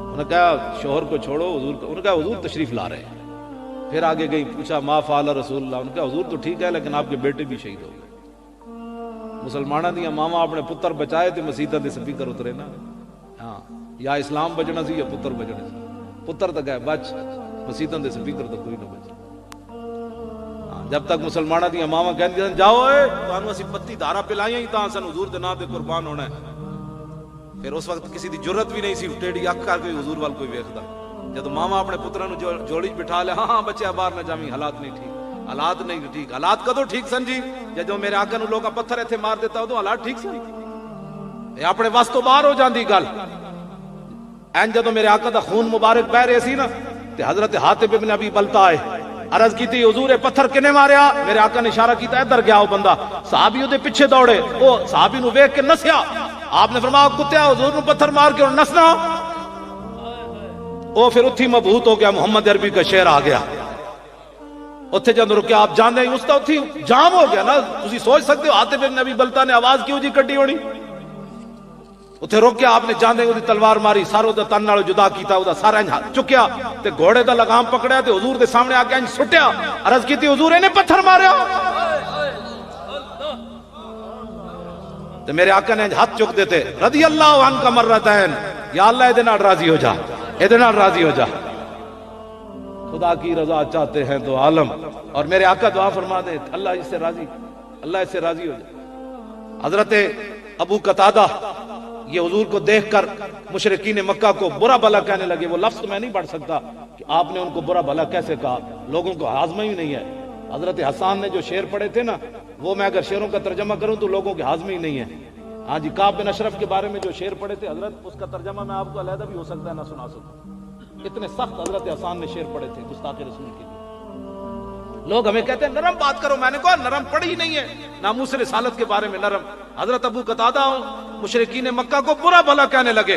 انہوں نے کہا شوہر کو چھوڑو حضور کا. انہوں نے کہا حضور تشریف لا رہے ہیں. پھر آگے گئی پوچھا ما فعل رسول اللہ. انہوں نے کہا حضور تو ٹھیک ہے لیکن آپ کے بیٹے بھی شہید ہو گئے. مسلمانہ دیا ماما اپنے پتر بچائے تھے مسیطہ دے سپیکر اترے نا. ہاں یا اسلام بچنا سی یا پتر بچنا سی. پتر تک ہے بچ، مسیطہ دے سپیکر تک کوئی نہ بچ. جب تک مسلمانہ دیا ماما کہندی جاؤ اے تانوں اسی پتی دھارا پلائیاں ہی تاں سن حضور دے نام تے قربان ہونا ہے. پھر اس وقت کسی دی جرت بھی نہیں سی ٹیڑی اکھ کر کے حضور وال کوئی ویکھدا. جب ماما اپنے پتراں نو جوڑی بٹھا لے ہاں بچے باہر نہ جاویں، حالات نہیں ٹھیک. حالات نہیں ٹھیک. حالات کدو ٹھیک سن جی؟ جدوں میرے آقا نو لوکاں پتھر ایتھے مار دیتا ادوں حالات ٹھیک سن. اے اپنے وس تو باہر ہو جاندی گل. این جدوں میرے آقا دا خون مبارک بہ رہے سی نا تے حضرت حاتب ابن ابی بلتا آئے، عرض کی حضور پتھر کنے ماریا؟ میرے آقا نے اشارہ کیتا ادھر گیا وہ بندہ. صحابی دے پیچھے دوڑے، وہ صحابی نو ویکھ کے نسیا. آپ نے فرمایا کتیا حضور نو پتھر مار کے اور نسنا. وہ پھر اتھی مبہوت ہو گیا. محمد عربی کا شعر آ گیا اتھے جب رکیا. آپ جانے اس کا اتھی جام ہو گیا نا. تسی سوچ سکتے ہو حاتب ابن ابی بلتا نے آواز کیوں جی کٹی ہونی. اتھے روکیا آپ نے جانے دی تلوار ماری، ساروں دا تن نالوں جدا کیتا، او دا سارا انج چکیا تے گھوڑے دا لگام پکڑیا تے حضور دے سامنے آ کے انج سٹیا. عرض کیتی حضور نے پتھر ماریا. تے میرے آقا نے ہاتھ چک دیتے رضی اللہ عنہ کا مرتين، یا اللہ اے دے نال راضی ہو جا، اے دے نال راضی ہو جا. خدا کی رضا چاہتے ہیں تو عالم. اور میرے آقا دعا فرما دے اللہ اس سے راضی، اللہ اس سے راضی ہو جائے. حضرت ابو قتادہ یہ حضور کو دیکھ کر مشرکین مکہ کو برا بھلا کہنے لگے. وہ لفظ میں نہیں پڑھ سکتا کہ آپ نے ان کو برا بھلا کیسے کہا، لوگوں کو ہاضمہ ہی نہیں ہے. حضرت حسان نے جو شعر پڑھے تھے نا وہ میں اگر شعروں کا ترجمہ کروں تو لوگوں کے ہاضمہ ہی نہیں ہے. ہاں جی کعب بن اشرف کے بارے میں جو شعر پڑھے تھے حضرت، اس کا ترجمہ میں آپ کو علیحدہ بھی ہو سکتا ہے نہ سنا سکوں. اتنے سخت حضرت حسان نے شعر پڑھے تھے گستاخ رسول کے لیے. لوگ ہمیں کہتے ہیں نرم بات کرو. میں نے کہا نرم پڑھی ہی نہیں ہے ناموس رسالت کے بارے میں نرم. حضرت ابو قتادہ مشرکین مکہ کو برا بھلا کہنے لگے.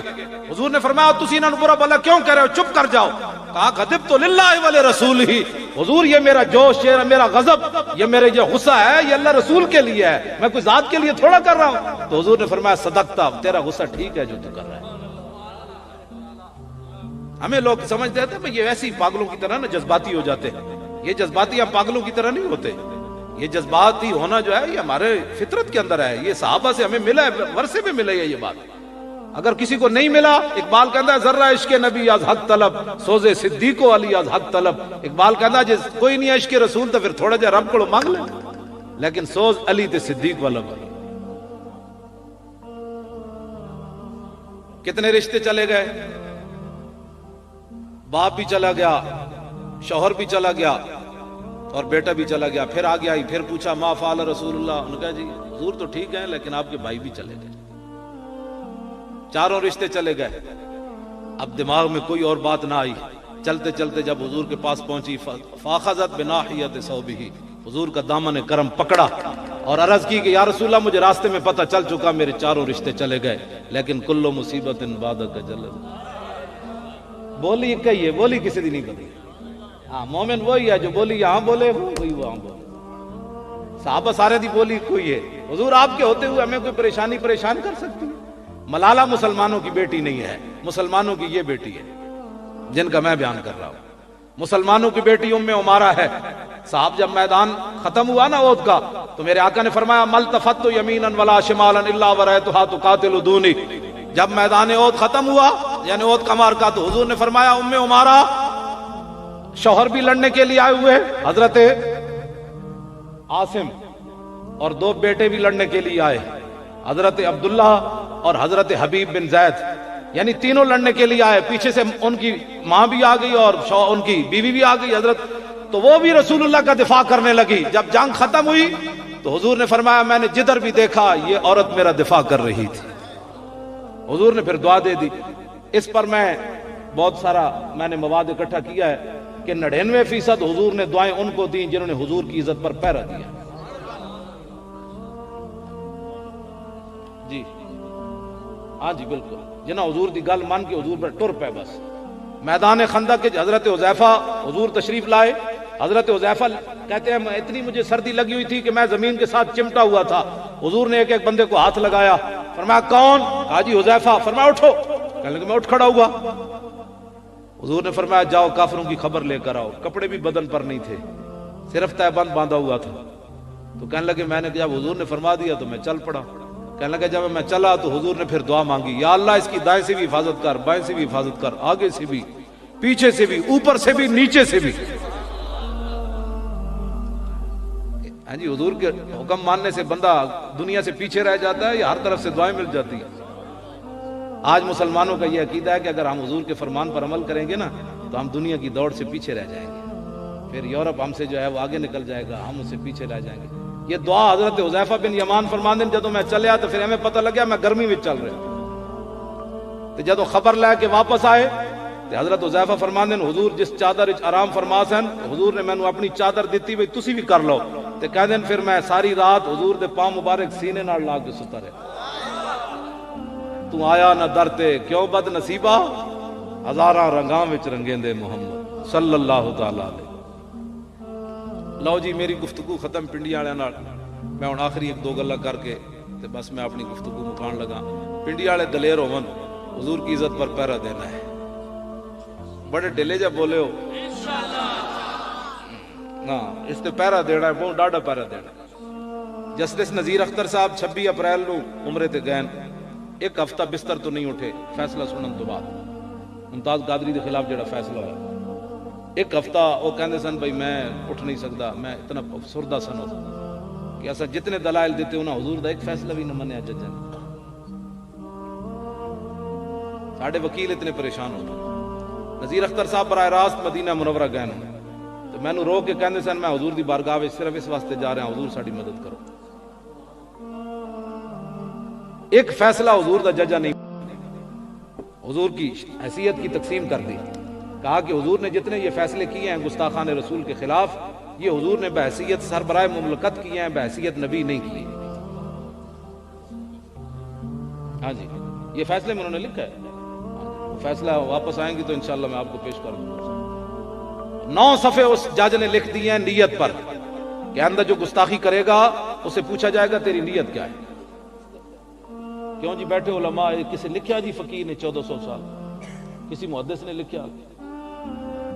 حضور نے فرمایا تسی انہاں برا بھلا کیوں کہہ رہے ہو، چپ کر جاؤ. کہا غضب تو للہ ولرسول ہی. حضور یہ میرا جوش، یہ میرا غضب، یہ میرے جو غصہ ہے یہ اللہ رسول کے لیے ہے، میں کوئی ذات کے لیے تھوڑا کر رہا ہوں. تو حضور نے فرمایا صدقتا، تیرا غصہ ٹھیک ہے جو تو کر رہا ہے. ہمیں لوگ سمجھتے ہیں کہ یہ ویسے ہی پاگلوں کی طرح نا جذباتی ہو جاتے ہیں. یہ جذباتی ہم پاگلوں کی طرح نہیں ہوتے. یہ جذباتی ہونا جو ہے یہ ہمارے فطرت کے اندر ہے. یہ صحابہ سے ہمیں ملا ہے، ورثے میں ملا ہے یہ بات. اگر کسی کو نہیں ملا، اقبال کہتا ہے ذرہ عشق نبی از حق طلب، سوزے صدیق و علی از حق طلب. اقبال کہتا ہے جس کوئی نہیں عشق رسول تو پھر تھوڑا جا رب کو مانگ لے، لیکن سوز علی تے صدیق والا بنا. کتنے رشتے چلے گئے، باپ بھی چلا گیا، شوہر بھی چلا گیا اور بیٹا بھی چلا گیا. پھر آگے آئی, پھر پوچھا ما فعل رسول اللہ. انہوں نے کہا جی حضور تو ٹھیک ہیں لیکن آپ کے بھائی بھی چلے گئے. چاروں رشتے چلے گئے. اب دماغ میں کوئی اور بات نہ آئی. چلتے چلتے جب حضور کے پاس پہنچی, فاخذت بناحیت ثوبہ, حضور کا دامن کرم پکڑا اور عرض کی کہ یا رسول اللہ مجھے راستے میں پتہ چل چکا میرے چاروں رشتے چلے گئے, لیکن کل مصیبت بعدک جل. بولی ایک ہی ہے, بولی کسی دی نہیں بدلی. ہاں مومن وہی ہے جو بولی یہاں بولے وہی وہاں بولے. صحابہ سارے دی بولی کوئی ہے. حضور آپ کے ہوتے ہوئے ہمیں کوئی پریشانی پریشان کر سکتی ہے؟ ملالہ مسلمانوں کی بیٹی نہیں ہے, مسلمانوں کی یہ بیٹی ہے جن کا میں بیان کر رہا ہوں. مسلمانوں کی بیٹی ام عمارہ ہے. صاحب جب میدان ختم ہوا نا احد کا, تو میرے آقا نے فرمایا ملتفت یمینا ولا شمالا الا ورأیتها تقاتل دونی. جب میدان احد ختم ہوا یعنی احد کا معرکہ, تو حضور نے فرمایا ام عمارہ شوہر بھی لڑنے کے لیے آئے ہوئے حضرت عاصم, اور دو بیٹے بھی لڑنے کے لیے آئے, حضرت عبداللہ اور حضرت حبیب بن زید, یعنی تینوں لڑنے کے لیے آئے. پیچھے سے ان کی ماں بھی آ گئی اور ان کی بیوی بھی آ گئی حضرت, تو وہ بھی رسول اللہ کا دفاع کرنے لگی. جب جنگ ختم ہوئی تو حضور نے فرمایا میں نے جدھر بھی دیکھا یہ عورت میرا دفاع کر رہی تھی. حضور نے پھر دعا دے دی. اس پر میں بہت سارا میں نے مواد اکٹھا کیا ہے کہ 99% حضور نے دعائیں ان کو دیں جنہوں نے حضور کی عزت پر پہرا دیا. جی ہاں جی بالکل, جنہاں حضور دی گل مان کے حضور پر ٹر پے. بس میدان خندق کے حضرت حذیفہ حضور تشریف لائے. حضرت حذیفہ کہتے ہیں اتنی مجھے سردی لگی ہوئی تھی کہ میں زمین کے ساتھ چمٹا ہوا تھا. حضور نے ایک ایک بندے کو ہاتھ لگایا, فرمایا کون؟ کہا جی حذیفہ. فرمایا اٹھو. کہنے لگے میں اٹھ کھڑا ہوا. حضور نے فرمایا جاؤ کافروں کی خبر لے کر آؤ. کپڑے بھی بدن پر نہیں تھے, صرف تہبند باندھا ہوا تھا. تو کہنے لگے میں نے جب حضور نے فرما دیا تو میں چل پڑا. کہنے لگا جب میں چلا تو حضور نے پھر دعا مانگی, یا اللہ اس کی دائیں سے بھی حفاظت کر, بائیں سے بھی حفاظت کر, آگے سے بھی, پیچھے سے بھی, اوپر سے بھی, نیچے سے بھی. ہاں جی حضور کے حکم ماننے سے بندہ دنیا سے پیچھے رہ جاتا ہے یا ہر طرف سے دعائیں مل جاتی ہیں؟ آج مسلمانوں کا یہ عقیدہ ہے کہ اگر ہم حضور کے فرمان پر عمل کریں گے نا تو ہم دنیا کی دوڑ سے پیچھے رہ جائیں گے, پھر یورپ ہم سے جو ہے وہ آگے نکل جائے گا, ہم اس سے پیچھے رہ جائیں گے. یہ دعا حضرت حذیفہ بن یمان فرماندے جدوں میں چلیا تو پھر ہمیں پتہ لگیا میں گرمی میں چل رہا. تو جدوں خبر لے کے واپس آئے تو حضرت حذیفہ فرماندے حضور جس چادر وچ آرام فرما سن, حضور نے مینوں اپنی چادر دتی بھئی تسی بھی کر لو. تے کہندے پھر میں ساری رات حضور دے پاؤں مبارک سینے نال لا کے ستا رہا. تو آیا نہ در تے کیوں بد نصیبہ, ہزاراں رنگاں وچ رنگیندے محمد صلی اللہ تعالی علیہ. لو جی میری گفتگو ختم پنڈی والے نال. میں ہن آخری ایک دو گلاں کر کے تے بس میں اپنی گفتگو مکان لگا. پنڈی والے دلیر ہون, حضور کی عزت پر پہرا دینا ہے. بڑے ڈلے جا بولے ہو نا, اس تے پہرا دینا ہے, بہت ڈاڈا پہرا دینا. جسٹس نذیر اختر صاحب 26 اپریل نو عمرے تے گئے, ایک ہفتہ بستر تو نہیں اٹھے فیصلہ سنن تو بعد. ممتاز قادری دے خلاف جڑا فیصلہ ہوا, ایک ہفتہ وہ کہندے سن بھائی میں اٹھ نہیں سکتا, میں اتنا افسردہ سن کہ ایسا جتنے دلائل دیتے انہاں حضور دا ایک فیصلہ بھی نہ منیا ججاں نے. ساڈے وکیل اتنے پریشان ہو گئے. نذیر اختر صاحب براہ راست مدینہ منورہ گئے نا, تو میں نو رو کے کہندے سن میں حضور دی بارگاہ وچ صرف اس واسطے جا رہا ہوں حضور ساڈی مدد کرو. ایک فیصلہ حضور دا ججا نہیں, حضور کی حیثیت کی تقسیم کر دی. کہا کہ حضور نے جتنے یہ فیصلے کیے ہیں گستاخان رسول کے خلاف, یہ حضور نے بحیثیت سربراہ مملکت کیے ہیں, بحیثیت نبی نہیں کیے. ہاں جی یہ فیصلے میں انہوں نے لکھا ہے. فیصلہ واپس آئیں گی تو انشاءاللہ میں آپ کو پیش کر دوں گا. 9 صفحے اس جج نے لکھ دی ہیں نیت پر کہ اندر جو گستاخی کرے گا اسے پوچھا جائے گا تیری نیت کیا ہے. کیوں جی بیٹھے علماء, کسی لکھیا جی فقیر نے 1400 سال, کسی محدث نے لکھیا,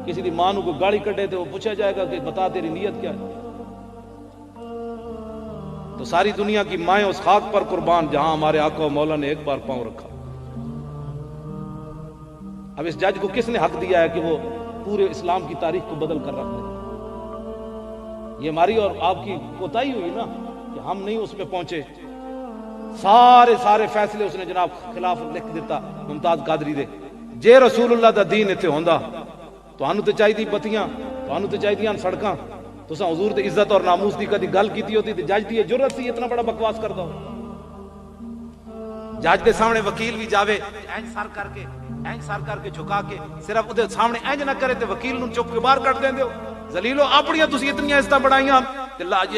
کسی دی ماں کو گالی کڈے تو وہ پوچھا جائے گا کہ بتا تیری نیت کیا ہے. تو ساری دنیا کی مائیں اس خاک پر قربان جہاں ہمارے آقا و مولا نے ایک بار پاؤں رکھا. اب اس جج کو کس نے حق دیا ہے کہ وہ پورے اسلام کی تاریخ کو بدل کر رکھ دے؟ یہ ہماری اور آپ کی کوتاہی ہوئی نا کہ ہم نہیں اس میں پہنچے. سارے فیصلے اس نے جناب خلاف لکھ دیتا ممتاز قادری دے. جے رسول اللہ دا دین اتنے ہوندا تو ہانوں تے چاہیے بتیاں ਤੁਹਾਨੂੰ ਤੇ ਚਾਹੀਦੀਆਂ ਸੜਕਾਂ, ਤੁਸੀਂ ਹਜ਼ੂਰ ਦੀ ਇੱਜ਼ਤ ਔਰ ਨਾਮੂਸ ਦੀ ਕਦੀ ਗੱਲ ਕੀਤੀ ਹੁੰਦੀ ਤੇ ਜੱਜ ਦੀ ਜੁਰਤ ਸੀ ਇਤਨਾ ਬੜਾ ਬਕਵਾਸ ਕਰਦਾ ਹੋ। ਜੱਜ ਦੇ ਸਾਹਮਣੇ ਵਕੀਲ ਵੀ ਜਾਵੇ ਇੰਜ ਸਰ ਕਰਕੇ ਝੁਕਾ ਕੇ ਸਿਰਫ ਉਹਦੇ ਸਾਹਮਣੇ ਇੰਜ ਨਾ ਕਰੇ ਤੇ ਵਕੀਲ ਨੂੰ ਚੁੱਕ ਕੇ ਬਾਹਰ ਕੱਢ ਦਿੰਦੇ ਹੋ। ਜ਼ਲੀਲੋ ਆਪਣੀਆਂ ਤੁਸੀਂ ਇਤਨੀਆਂ ਇੱਜ਼ਤਾਂ ਬਣਾਈਆਂ ਤੇ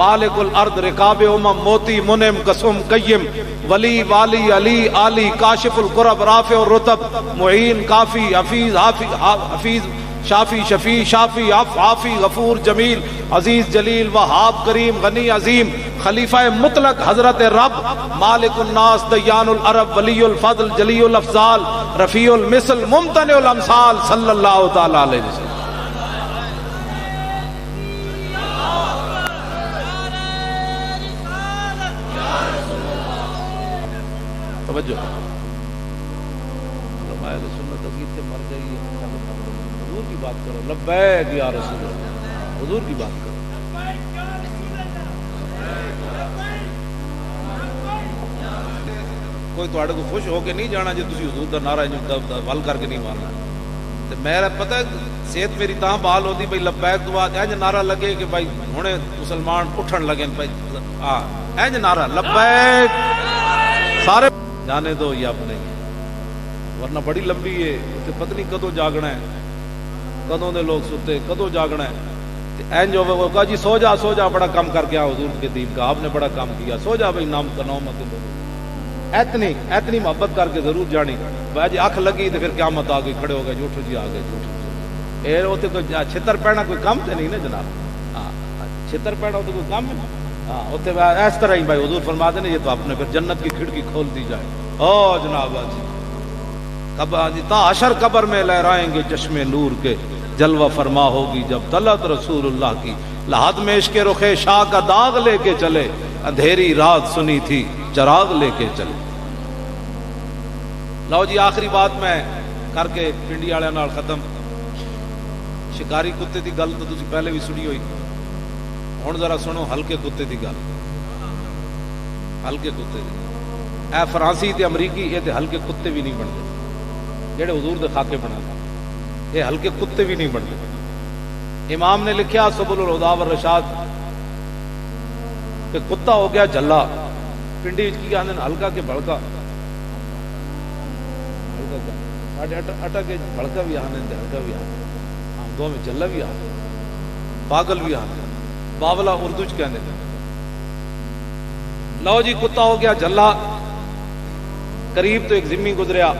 مالک الارض رکاب امم موتی منم قسم قیم ولی والی علی علی کاشف القرب رافع الرتب معین کافی حفیظ شافی شفیع شافی عافی غفور جمیل عزیز جلیل وہاب کریم غنی عظیم خلیفہ مطلق حضرت رب مالک الناس دیان العرب ولی الفضل جلی الافضال رفیع المثل ممتنع الامثال صلی اللہ تعالی علیہ وسلم. توجہ اہل سنت عقید سے مر گئی ہے، حضور کی بات کرو. لبیک یا رسول اللہ، حضور کی بات کرو. کوئی تواڈے کو خوش ہو کے نہیں جانا جی تسی حضور دا نعرہ ول کر کے نہیں مارنا. تے میرا پتہ صحت میری تاں بحال ہوتی بھائی لبیک تو بعد انج نعرہ لگے کہ بھائی ہنے مسلمان اٹھن لگے بھائی ہاں انج نعرہ لبیک سارے جانے دو یہ اپنے، ورنہ بڑی لمبی ہے تے پتہ نہیں کدوں جاگنا ہے، کدوں دے لوگ ستے کدوں جاگنا ہے. اینج وہ کہا جی سو جا بڑا کام کر کے حضور کے دین کا، آپ نے بڑا کام کیا، سو جا بھائی نام کا نام مت. اتنی محبت کر کے ضرور جانی بھائی جی اکھ لگی تو پھر قیامت آ گئی کھڑے ہو گئے جی اٹھو جی آ گئے جی اٹھو. کوئی چھتر پہنا کوئی کام تے نہیں نا جناب. ہاں چھتر پہنا تو کوئی کام ہے. ہاں اتنے اس طرح ہی بھائی حضور فرماتے ہیں یہ تو آپ نے پھر جنت کی کھڑکی کھول دی جائے. او جناب جی تا حشر قبر میں لہرائیں گے چشم نور کے، جلوہ فرما ہوگی جب طلعت رسول اللہ کی، لحد میں عشق رخ شاہ کا داغ لے کے چلے، اندھیری رات سنی تھی چراغ لے کے چلے. لو جی آخری بات میں کر کے پنڈی والے نال ختم. شکاری کتے دی گل تو تسی پہلے بھی سنی ہوئی، ہن ذرا سنو ہلکے کتے دی گل. ہلکے کتے دی اے فرانسی تے امریکی یہ تے ہلکے کتے بھی نہیں بنتے جڑے حضور دے خاکے بنا یہ ہلکے کتے بھی نہیں بنتے. امام نے لکھیا سبل الہدی والرشاد کہ کتا ہو گیا جھلا، پنڈی کی آندے ہلکا کے بھڑکا، اٹا کے بھڑکا بھی آنے ہلکا بھی آنے، دو میں جھلا بھی آنے، پاگل بھی آنے، باولا اردو چ کہنے. لو جی کتا ہو گیا جھلا. قریب تو ایک ذمی گزریا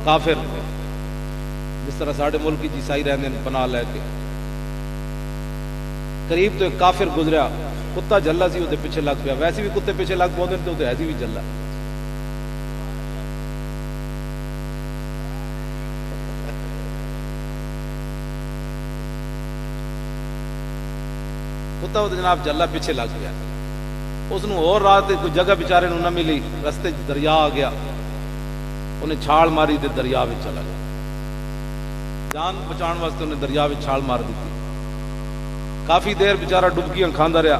کافر، جس طرح ساڑھے ملک کی عیسائی رہنے پناہ لے کے، قریب تو ایک کافر گزریا، کتا جھلا سی وہ پیچھے لگ پیا. ویسے بھی کتے پیچھے لگ پاؤں تو ایسی بھی جھلا. کتا وہ جناب جھلا پیچھے لگ گیا. اس نو اور رات کوئی جگہ بیچارے نو نہ ملی، رستے دریا آ گیا، انہیں چھال ماری تے دریا میں چلا گیا. جان بچان واسطے انہیں دریا میں چھال مار دیتی. کافی دیر بیچارہ ڈبکیاں کھاندا رہا.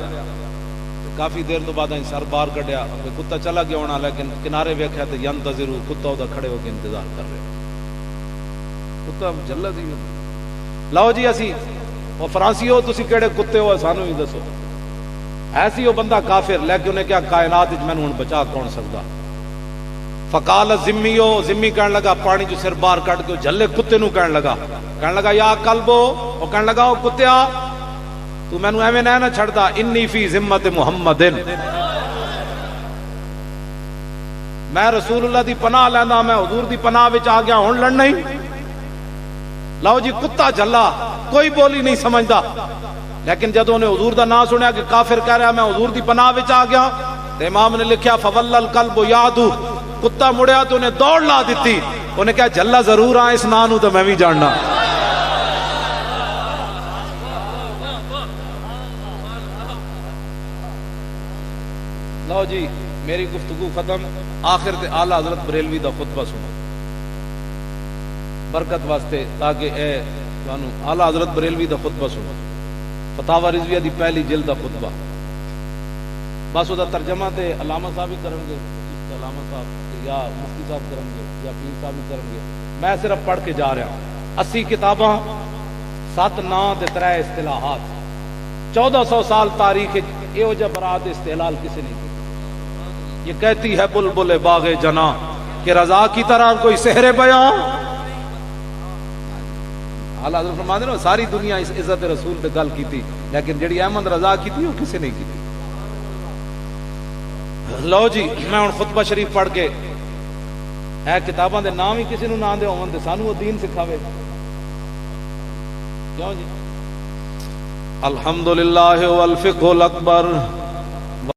کافی دیر تو بعد سر باہر کڈیا، کتا چلا گیا ہونا، لیکن کنارے ویکھیا تے ینتظر کتا اودہ کھڑے ہو کے انتظار کر رہے. کتا جھلا سی. لو جی اسی وہ فرانسی ہو تسی کیڑے کتے ہو سانو ہی دسو. ایسی وہ بندہ کافر، لیکن انہیں کیا کائنات میں ہن بچا کون سکتا. فقال ذمی ہو، ذمی کہنے لگا پانی جو سر باہر کٹ کے جھلے کتے نو کہنے لگا یا کلبو، وہ کہنے لگا او کتیا تو مینوں ایویں نہ چھڑدا، انی فی ذمت محمد، میں رسول اللہ دی پناہ لیندا، میں حضور دی پناہ وچ آ گیا، ہن لڑنا ہی. لو جی کتا جھلا کوئی بولی نہیں سمجھدا، لیکن جدوں نے حضور دا نام سنیا کہ کافر کہہ رہا میں حضور دی پناہ وچ آ گیا، تے امام نے لکھیا فول القلب یادو، کتا مڑیا تو انہیں دوڑ لا دیتی. انہیں کہا جھلا ضرور آ اس نام تو میں بھی جاننا. لو جی میری گفتگو ختم. آخر تے اعلی حضرت بریلوی دا خطبہ سنو برکت واسطے، تاکہ اے تانوں اعلی حضرت بریلوی دا خطبہ سنو. فتاوی رضویہ دی پہلی جلد دا خطبہ. بس وہ ترجمہ تے علامہ صاحب ہی کریں گے، علامہ صاحب یا مفتی صاحب کریں گے یا پیر صاحب ہی کریں گے. میں صرف پڑھ کے جا رہا ہوں. 80 کتاباں، 7 نام تے 3 اصطلاحات، 1400 سال تاریخ یہ جا برات استحلال کسی نہیں کی. یہ کہتی ہے بلبل باغ جنا کہ رضا کی طرح کوئی سحر بیاں. اللہ حضرت فرماتے ہیں ساری دنیا اس عزت رسول تے گل کیتی لیکن جڑی احمد رضا کیتی وہ کسی نہیں کیتی. لو جی میں ہن خطبہ شریف پڑھ کے اے کتاباں دے نام ہی کسی نو نہ دے ہون تے سانو وہ دین سکھاوے کیوں جی. الحمدللہ والفقہ الاکبر